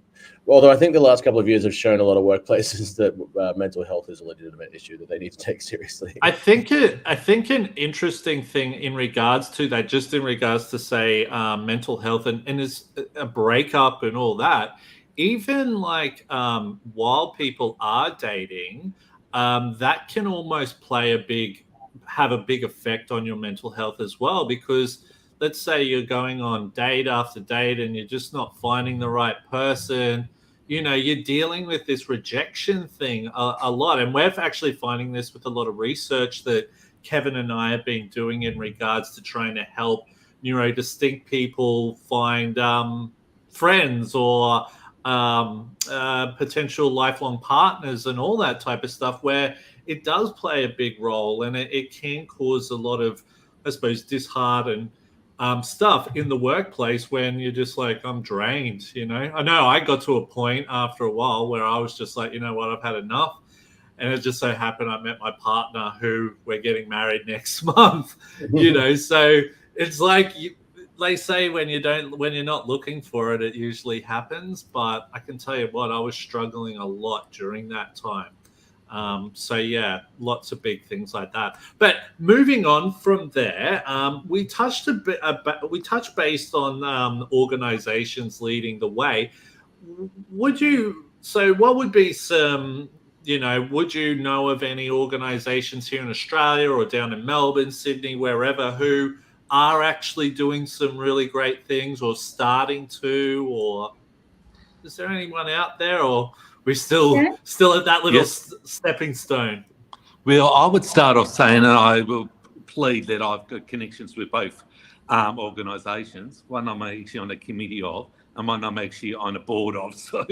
although I think the last couple of years have shown a lot of workplaces that mental health is a legitimate issue that they need to take seriously. I think an interesting thing in regards to that, just in regards to say mental health and is a breakup and all that, even like while people are dating, that can almost have a big effect on your mental health as well, because let's say you're going on date after date and you're just not finding the right person, you know, you're dealing with this rejection thing a lot. And we're actually finding this with a lot of research that Kevin and I have been doing in regards to trying to help neurodistinct people find friends or potential lifelong partners and all that type of stuff, where it does play a big role, and it can cause a lot of, I suppose, disheartened stuff in the workplace when you're just like, I'm drained, you know. I know I got to a point after a while where I was just like, you know what, I've had enough. And it just so happened I met my partner, who we're getting married next month, you know. So it's like they say when you're not looking for it, it usually happens. But I can tell you what, I was struggling a lot during that time. So yeah, lots of big things like that. But moving on from there, we touched based on organizations leading the way. What would be some, you know, would you know of any organizations here in Australia or down in Melbourne, Sydney, wherever, who are actually doing some really great things or starting to, or is there anyone out there, or we're still at that little stepping stone? Well, I would start off saying, and I will plead that I've got connections with both organisations. One I'm actually on a committee of, and one I'm actually on a board of. So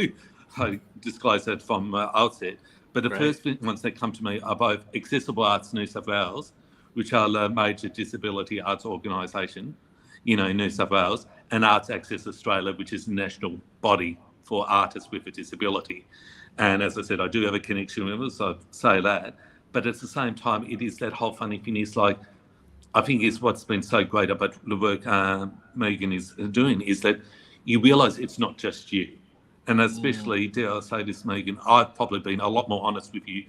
I disclose that from the outset. But the first ones that come to me are both Accessible Arts New South Wales, which are a major disability arts organisation, you know, in New South Wales, and Arts Access Australia, which is a national body for artists with a disability. And as I said, I do have a connection with them, so I say that. But at the same time, it is that whole funny thing is like, I think is what's been so great about the work Meghan is doing, is that you realise it's not just you. And especially, dare I say this, Meghan, I've probably been a lot more honest with you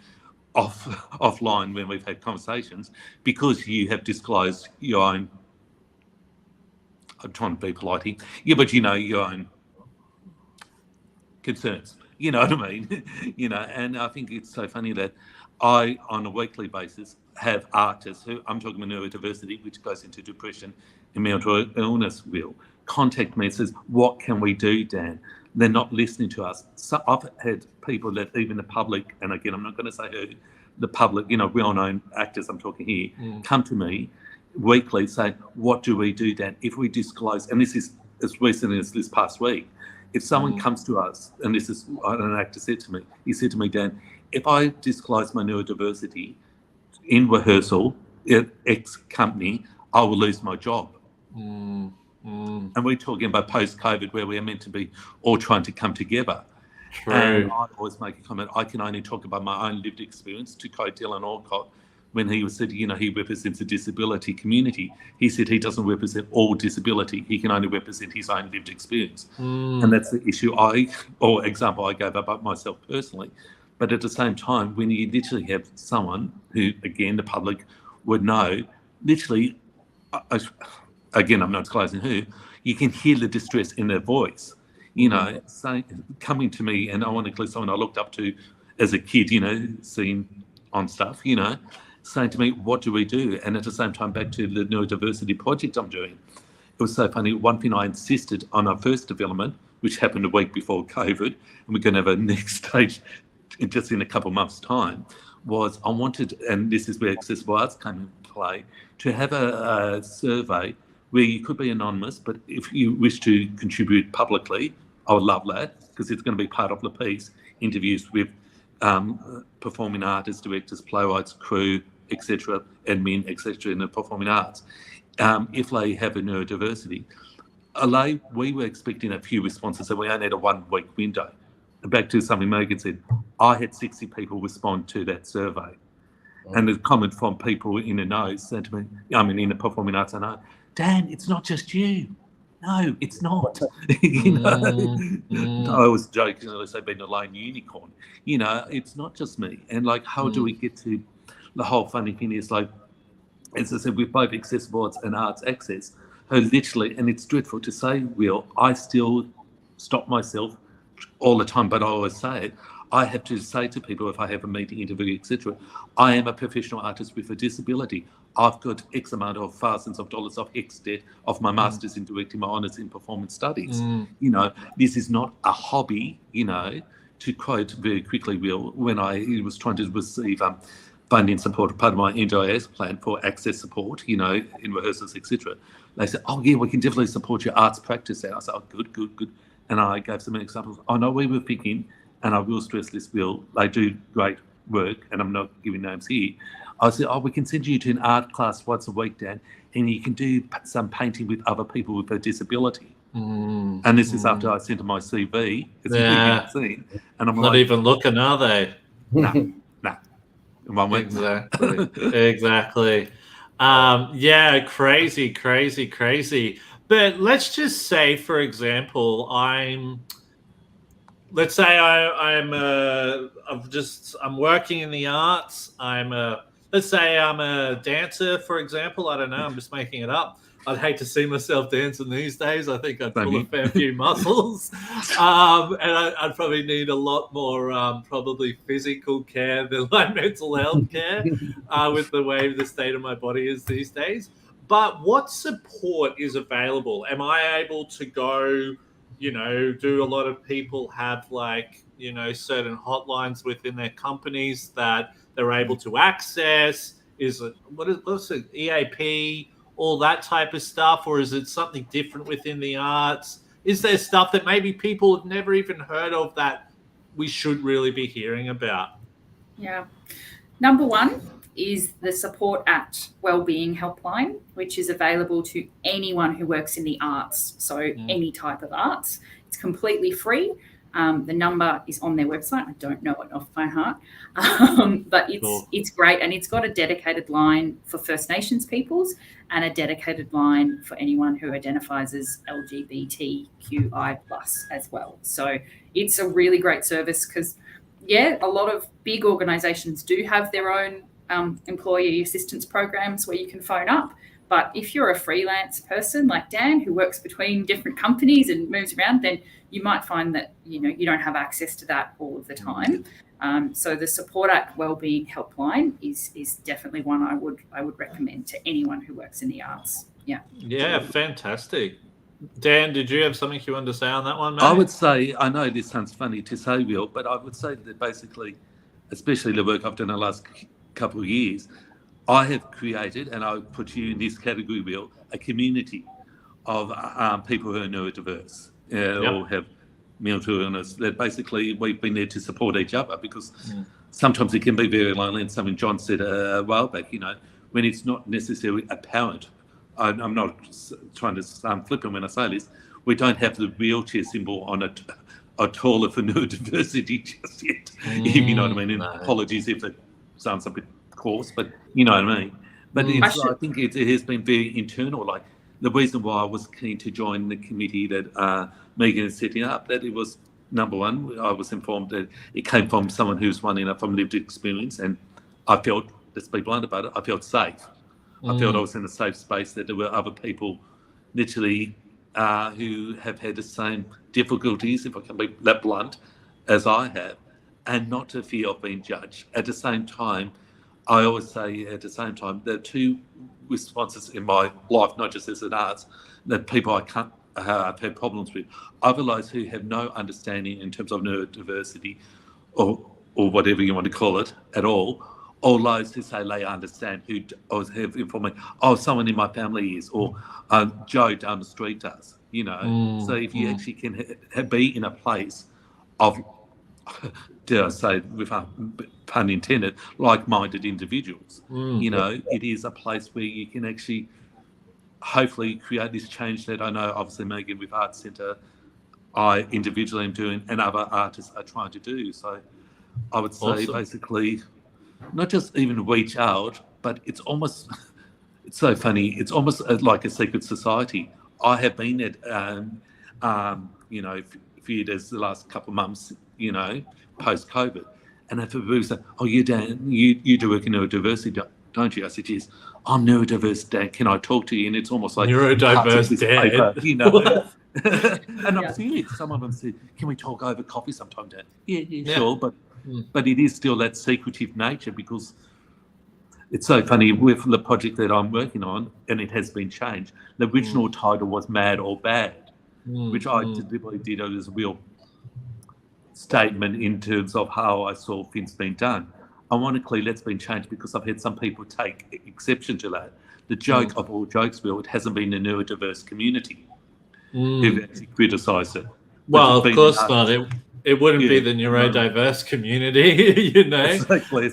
offline when we've had conversations, because you have disclosed your own, I'm trying to be polite here, but you know, your own concerns, you know what I mean? You know, and I think it's so funny that I, on a weekly basis, have artists who, I'm talking about neurodiversity, which goes into depression and mental illness, will contact me and says, what can we do, Dan? They're not listening to us. So I've had people that even the public, and again, I'm not going to say who, the public, you know, well-known actors I'm talking here, come to me weekly saying, what do we do, Dan? If we disclose, and this is as recently as this past week, if someone comes to us, and this is what an actor said to me, he said to me, Dan, if I disclose my neurodiversity in rehearsal at X company, I will lose my job. And we're talking about post-COVID, where we are meant to be all trying to come together. True. And I always make a comment, I can only talk about my own lived experience. To quote Dylan Alcott, when he said, you know, he represents a disability community, he said he doesn't represent all disability. He can only represent his own lived experience. And that's the issue example I gave about myself personally. But at the same time, when you literally have someone who, again, the public would know, literally, again, I'm not disclosing who, you can hear the distress in their voice, you know, saying, coming to me, and ironically, someone I looked up to as a kid, you know, seeing on stuff, you know, saying to me, what do we do? And at the same time, back to the neurodiversity project I'm doing. It was so funny. One thing I insisted on our first development, which happened a week before COVID, and we're going to have a next stage just in a couple of months' time, was I wanted, and this is where accessible arts came into play, to have a survey where you could be anonymous, but if you wish to contribute publicly, I would love that, because it's going to be part of the piece, interviews with performing artists, directors, playwrights, crew, etc., admin, etc., in the performing arts. If they have a neurodiversity, we were expecting a few responses, so we only had a 1 week window. Back to something Meghan said, I had 60 people respond to that survey. And the comment from people in the know said to me, I mean, in the performing arts, I know, Dan, it's not just you. No, it's not. You know, I was joking, unless they've been a lone unicorn. You know, it's not just me. And like, how do we get to the whole funny thing is like, as I said, with both accessible arts and arts access, literally, and it's dreadful to say, Will, I still stop myself all the time, but I always say it. I have to say to people if I have a meeting, interview, etc., I am a professional artist with a disability. I've got X amount of thousands of dollars of X debt of my master's in directing, my honours in performance studies. You know, this is not a hobby, you know, to quote very quickly, Will, when I was trying to receive funding support, part of my NDIS plan for access support, you know, in rehearsals, etc. They said, oh, yeah, we can definitely support your arts practice. And I said, oh, good. And I gave some examples. I know we were thinking, and I will stress this, Will, they do great work, and I'm not giving names here. I said, oh, we can send you to an art class once a week, Dan, and you can do some painting with other people with a disability. And this is after I sent them my CV, as you can see. And I'm not like, even looking, are they? No. Exactly. Yeah, crazy. But let's just say, for example, I'm working in the arts. Let's say I'm a dancer, for example. I don't know. I'm just making it up. I'd hate to see myself dancing these days. I think I'd pull a fair few muscles. And I'd probably need a lot more probably physical care than like mental health care with the way the state of my body is these days. But what support is available? Am I able to go, you know, do a lot of people have like, you know, certain hotlines within their companies that they're able to access? Is it, what's it, EAP? All that type of stuff, or is it something different within the arts? Is there stuff that maybe people have never even heard of that we should really be hearing about? Yeah. Number one is the Support at Wellbeing Helpline, which is available to anyone who works in the arts, so any type of arts. It's completely free. The number is on their website. I don't know it off by heart, but it's great, and it's got a dedicated line for First Nations peoples and a dedicated line for anyone who identifies as LGBTQI+ as well. So it's a really great service because, yeah, a lot of big organisations do have their own employee assistance programs where you can phone up. But if you're a freelance person like Dan who works between different companies and moves around, then you might find that, you know, you don't have access to that all of the time. So the Support at Wellbeing Helpline is definitely one I would recommend to anyone who works in the arts. Yeah. Yeah, fantastic. Dan, did you have something you wanted to say on that one, mate? I would say, I know this sounds funny to say, Will, but I would say that basically, especially the work I've done in the last couple of years, I have created, and I would put you in this category, Will, a community of people who are neurodiverse or have mental illness, that basically we've been there to support each other, because sometimes it can be very lonely, and something John said a while back, you know, when it's not necessarily apparent. I'm not trying to sound flippant when I say this, we don't have the wheelchair symbol on a taller for neurodiversity just yet, if you know what I mean. And apologies if it sounds a bit course, but you know what I mean. But I think it has been very internal. Like the reason why I was keen to join the committee that Meghan is setting up, that it was number one, I was informed that it came from someone who's running up from lived experience, and I felt, let's be blunt about it, I felt safe. I felt I was in a safe space, that there were other people literally who have had the same difficulties, if I can be that blunt, as I have, and not to fear of being judged. At the same time, I always say there are two responses in my life, not just as an arts, that people I've had problems with. Either those who have no understanding in terms of neurodiversity or whatever you want to call it at all, or those who say they understand, who have informed me, someone in my family is, or Joe down the street does, So if you actually can be in a place of, dare I say, with a pun intended, like-minded individuals, it is a place where you can actually hopefully create this change that I know, obviously, Meghan, with Arts Centre, I individually am doing, and other artists are trying to do. So I would say basically, not just even reach out, but it's almost, it's so funny, it's almost like a secret society. I have been at, viewed as the last couple of months, post-COVID, and if people say, you Dan, you do work in neurodiversity, don't you? I said, yes, I'm neurodiverse, Dan, can I talk to you? And it's almost like neurodiverse, Dan. And I'm serious. Some of them said, can we talk over coffee sometime, Dan? Yeah. Sure, but it is still that secretive nature, because it's so funny with the project that I'm working on, and it has been changed. The original title was Mad or Bad, which I deliberately did as a real statement in terms of how I saw things being done. Ironically, that's been changed because I've had some people take exception to that. The joke of all jokes, Will, it hasn't been the neurodiverse community who've actually criticised it. Well, of course not. It wouldn't be the neurodiverse community, Exactly.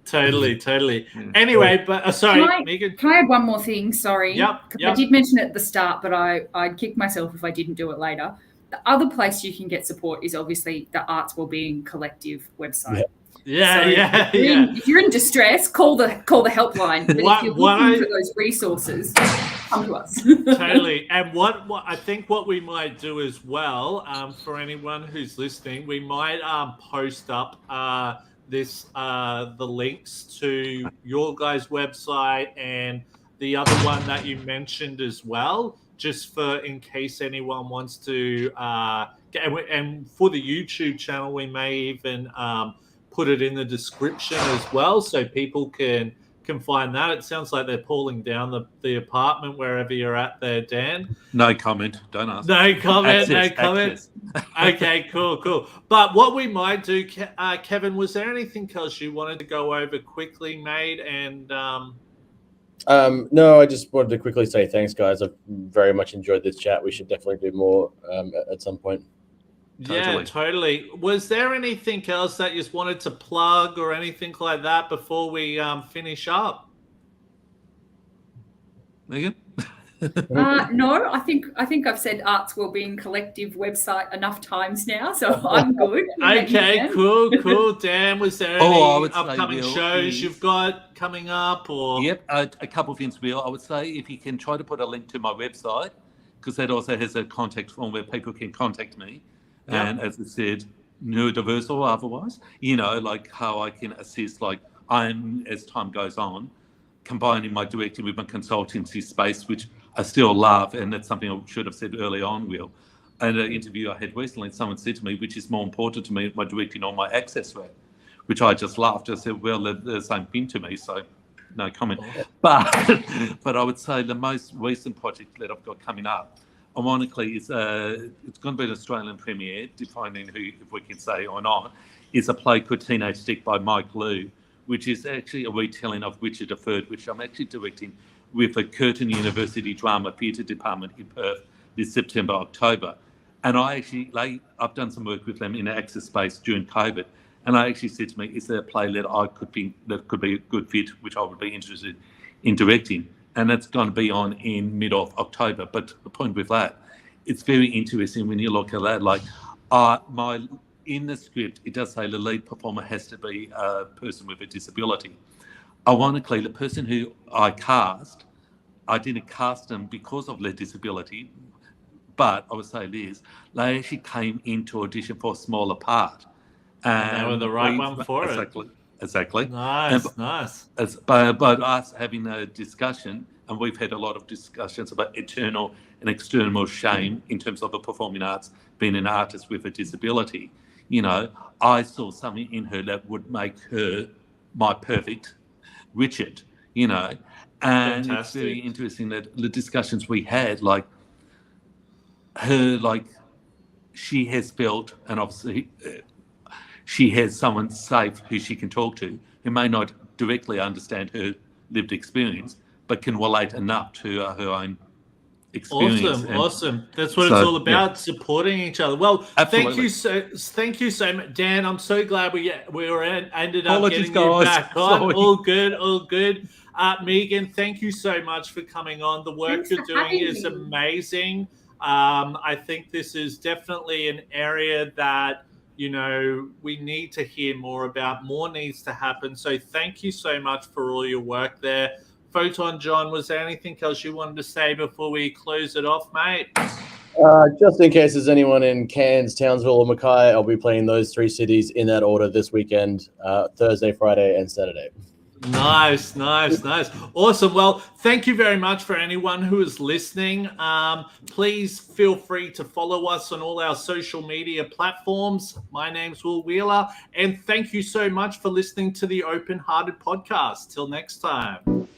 Totally. Anyway, but sorry, Meghan. Can I add one more thing? Sorry. Yep. I did mention it at the start, but I'd kick myself if I didn't do it later. The other place you can get support is obviously the Arts Wellbeing Collective website. If you're in distress, call the helpline. But if you're looking for those resources, come to us. Totally. And what I think what we might do as well, for anyone who's listening, we might post up the links to your guys' website and the other one that you mentioned as well, just for in case anyone wants to and for the YouTube channel, we may even put it in the description as well, so people can find that. It sounds like they're pulling down the apartment wherever you're at there, Dan. No comment. Don't ask. No comment. Okay, cool. But what we might do, Kevin, was there anything else you wanted to go over quickly, mate? And no, I just wanted to quickly say thanks, guys. I've very much enjoyed this chat. We should definitely do more at some point. Yeah, totally. Was there anything else that you just wanted to plug or anything like that before we finish up? Meghan? No, I think I've said Arts Wellbeing Collective website enough times now, so I'm good. Okay, cool. Dan, was there any upcoming shows you've got coming up? Or Yep, a couple of things, Will. I would say if you can try to put a link to my website, because that also has a contact form where people can contact me. Yep. And as I said, neurodiverse or otherwise, like how I can assist, like I'm, as time goes on, combining my directing with my consultancy space, which I still love, and that's something I should have said early on, Will. And an interview I had recently, someone said to me, which is more important to me, my directing on my access rate, which I just laughed. I said, well, they're the same thing to me, so no comment. But I would say the most recent project that I've got coming up, ironically, it's going to be an Australian premiere, defining who, if we can say or not, is a play called Teenage Stick by Mike Liu, which is actually a retelling of Richard III, which I'm actually directing with a Curtin University Drama Theatre Department in Perth this September, October. And I've done some work with them in the access space during COVID. And I actually said to me, is there a play that I could think that could be a good fit, which I would be interested in directing? And that's going to be on in mid of October. But the point with that, it's very interesting when you look at that. Like, in the script, it does say the lead performer has to be a person with a disability. Ironically, the person who I cast, I didn't cast them because of their disability, but I would say this, they actually came in to audition for a smaller part. And they were the right one for it. Exactly. Nice. But us having a discussion, and we've had a lot of discussions about internal and external shame in terms of the performing arts, being an artist with a disability. You know, I saw something in her that would make her my perfect Richard, you know. And Fantastic. It's very interesting that the discussions we had, like her, like she has felt, and obviously she has someone safe who she can talk to, who may not directly understand her lived experience, but can relate enough to her own experience. Awesome. That's what it's all about, supporting each other. Well, absolutely. Thank you so much, Dan. I'm so glad we ended up Apologies, getting you back on. Sorry. All good. Meghan, thank you so much for coming on. The work Thanks you're for doing having is me. amazing. I think this is definitely an area that, you know, we need to hear more about. More needs to happen. So thank you so much for all your work there. Photon John, was there anything else you wanted to say before we close it off, mate? Just in case there's anyone in Cairns, Townsville, or Mackay, I'll be playing those 3 cities in that order this weekend, Thursday, Friday, and Saturday. Nice. Awesome. Well, thank you very much for anyone who is listening. Please feel free to follow us on all our social media platforms. My name's Will Wheeler, and thank you so much for listening to the Open Hearted Podcast. Till next time.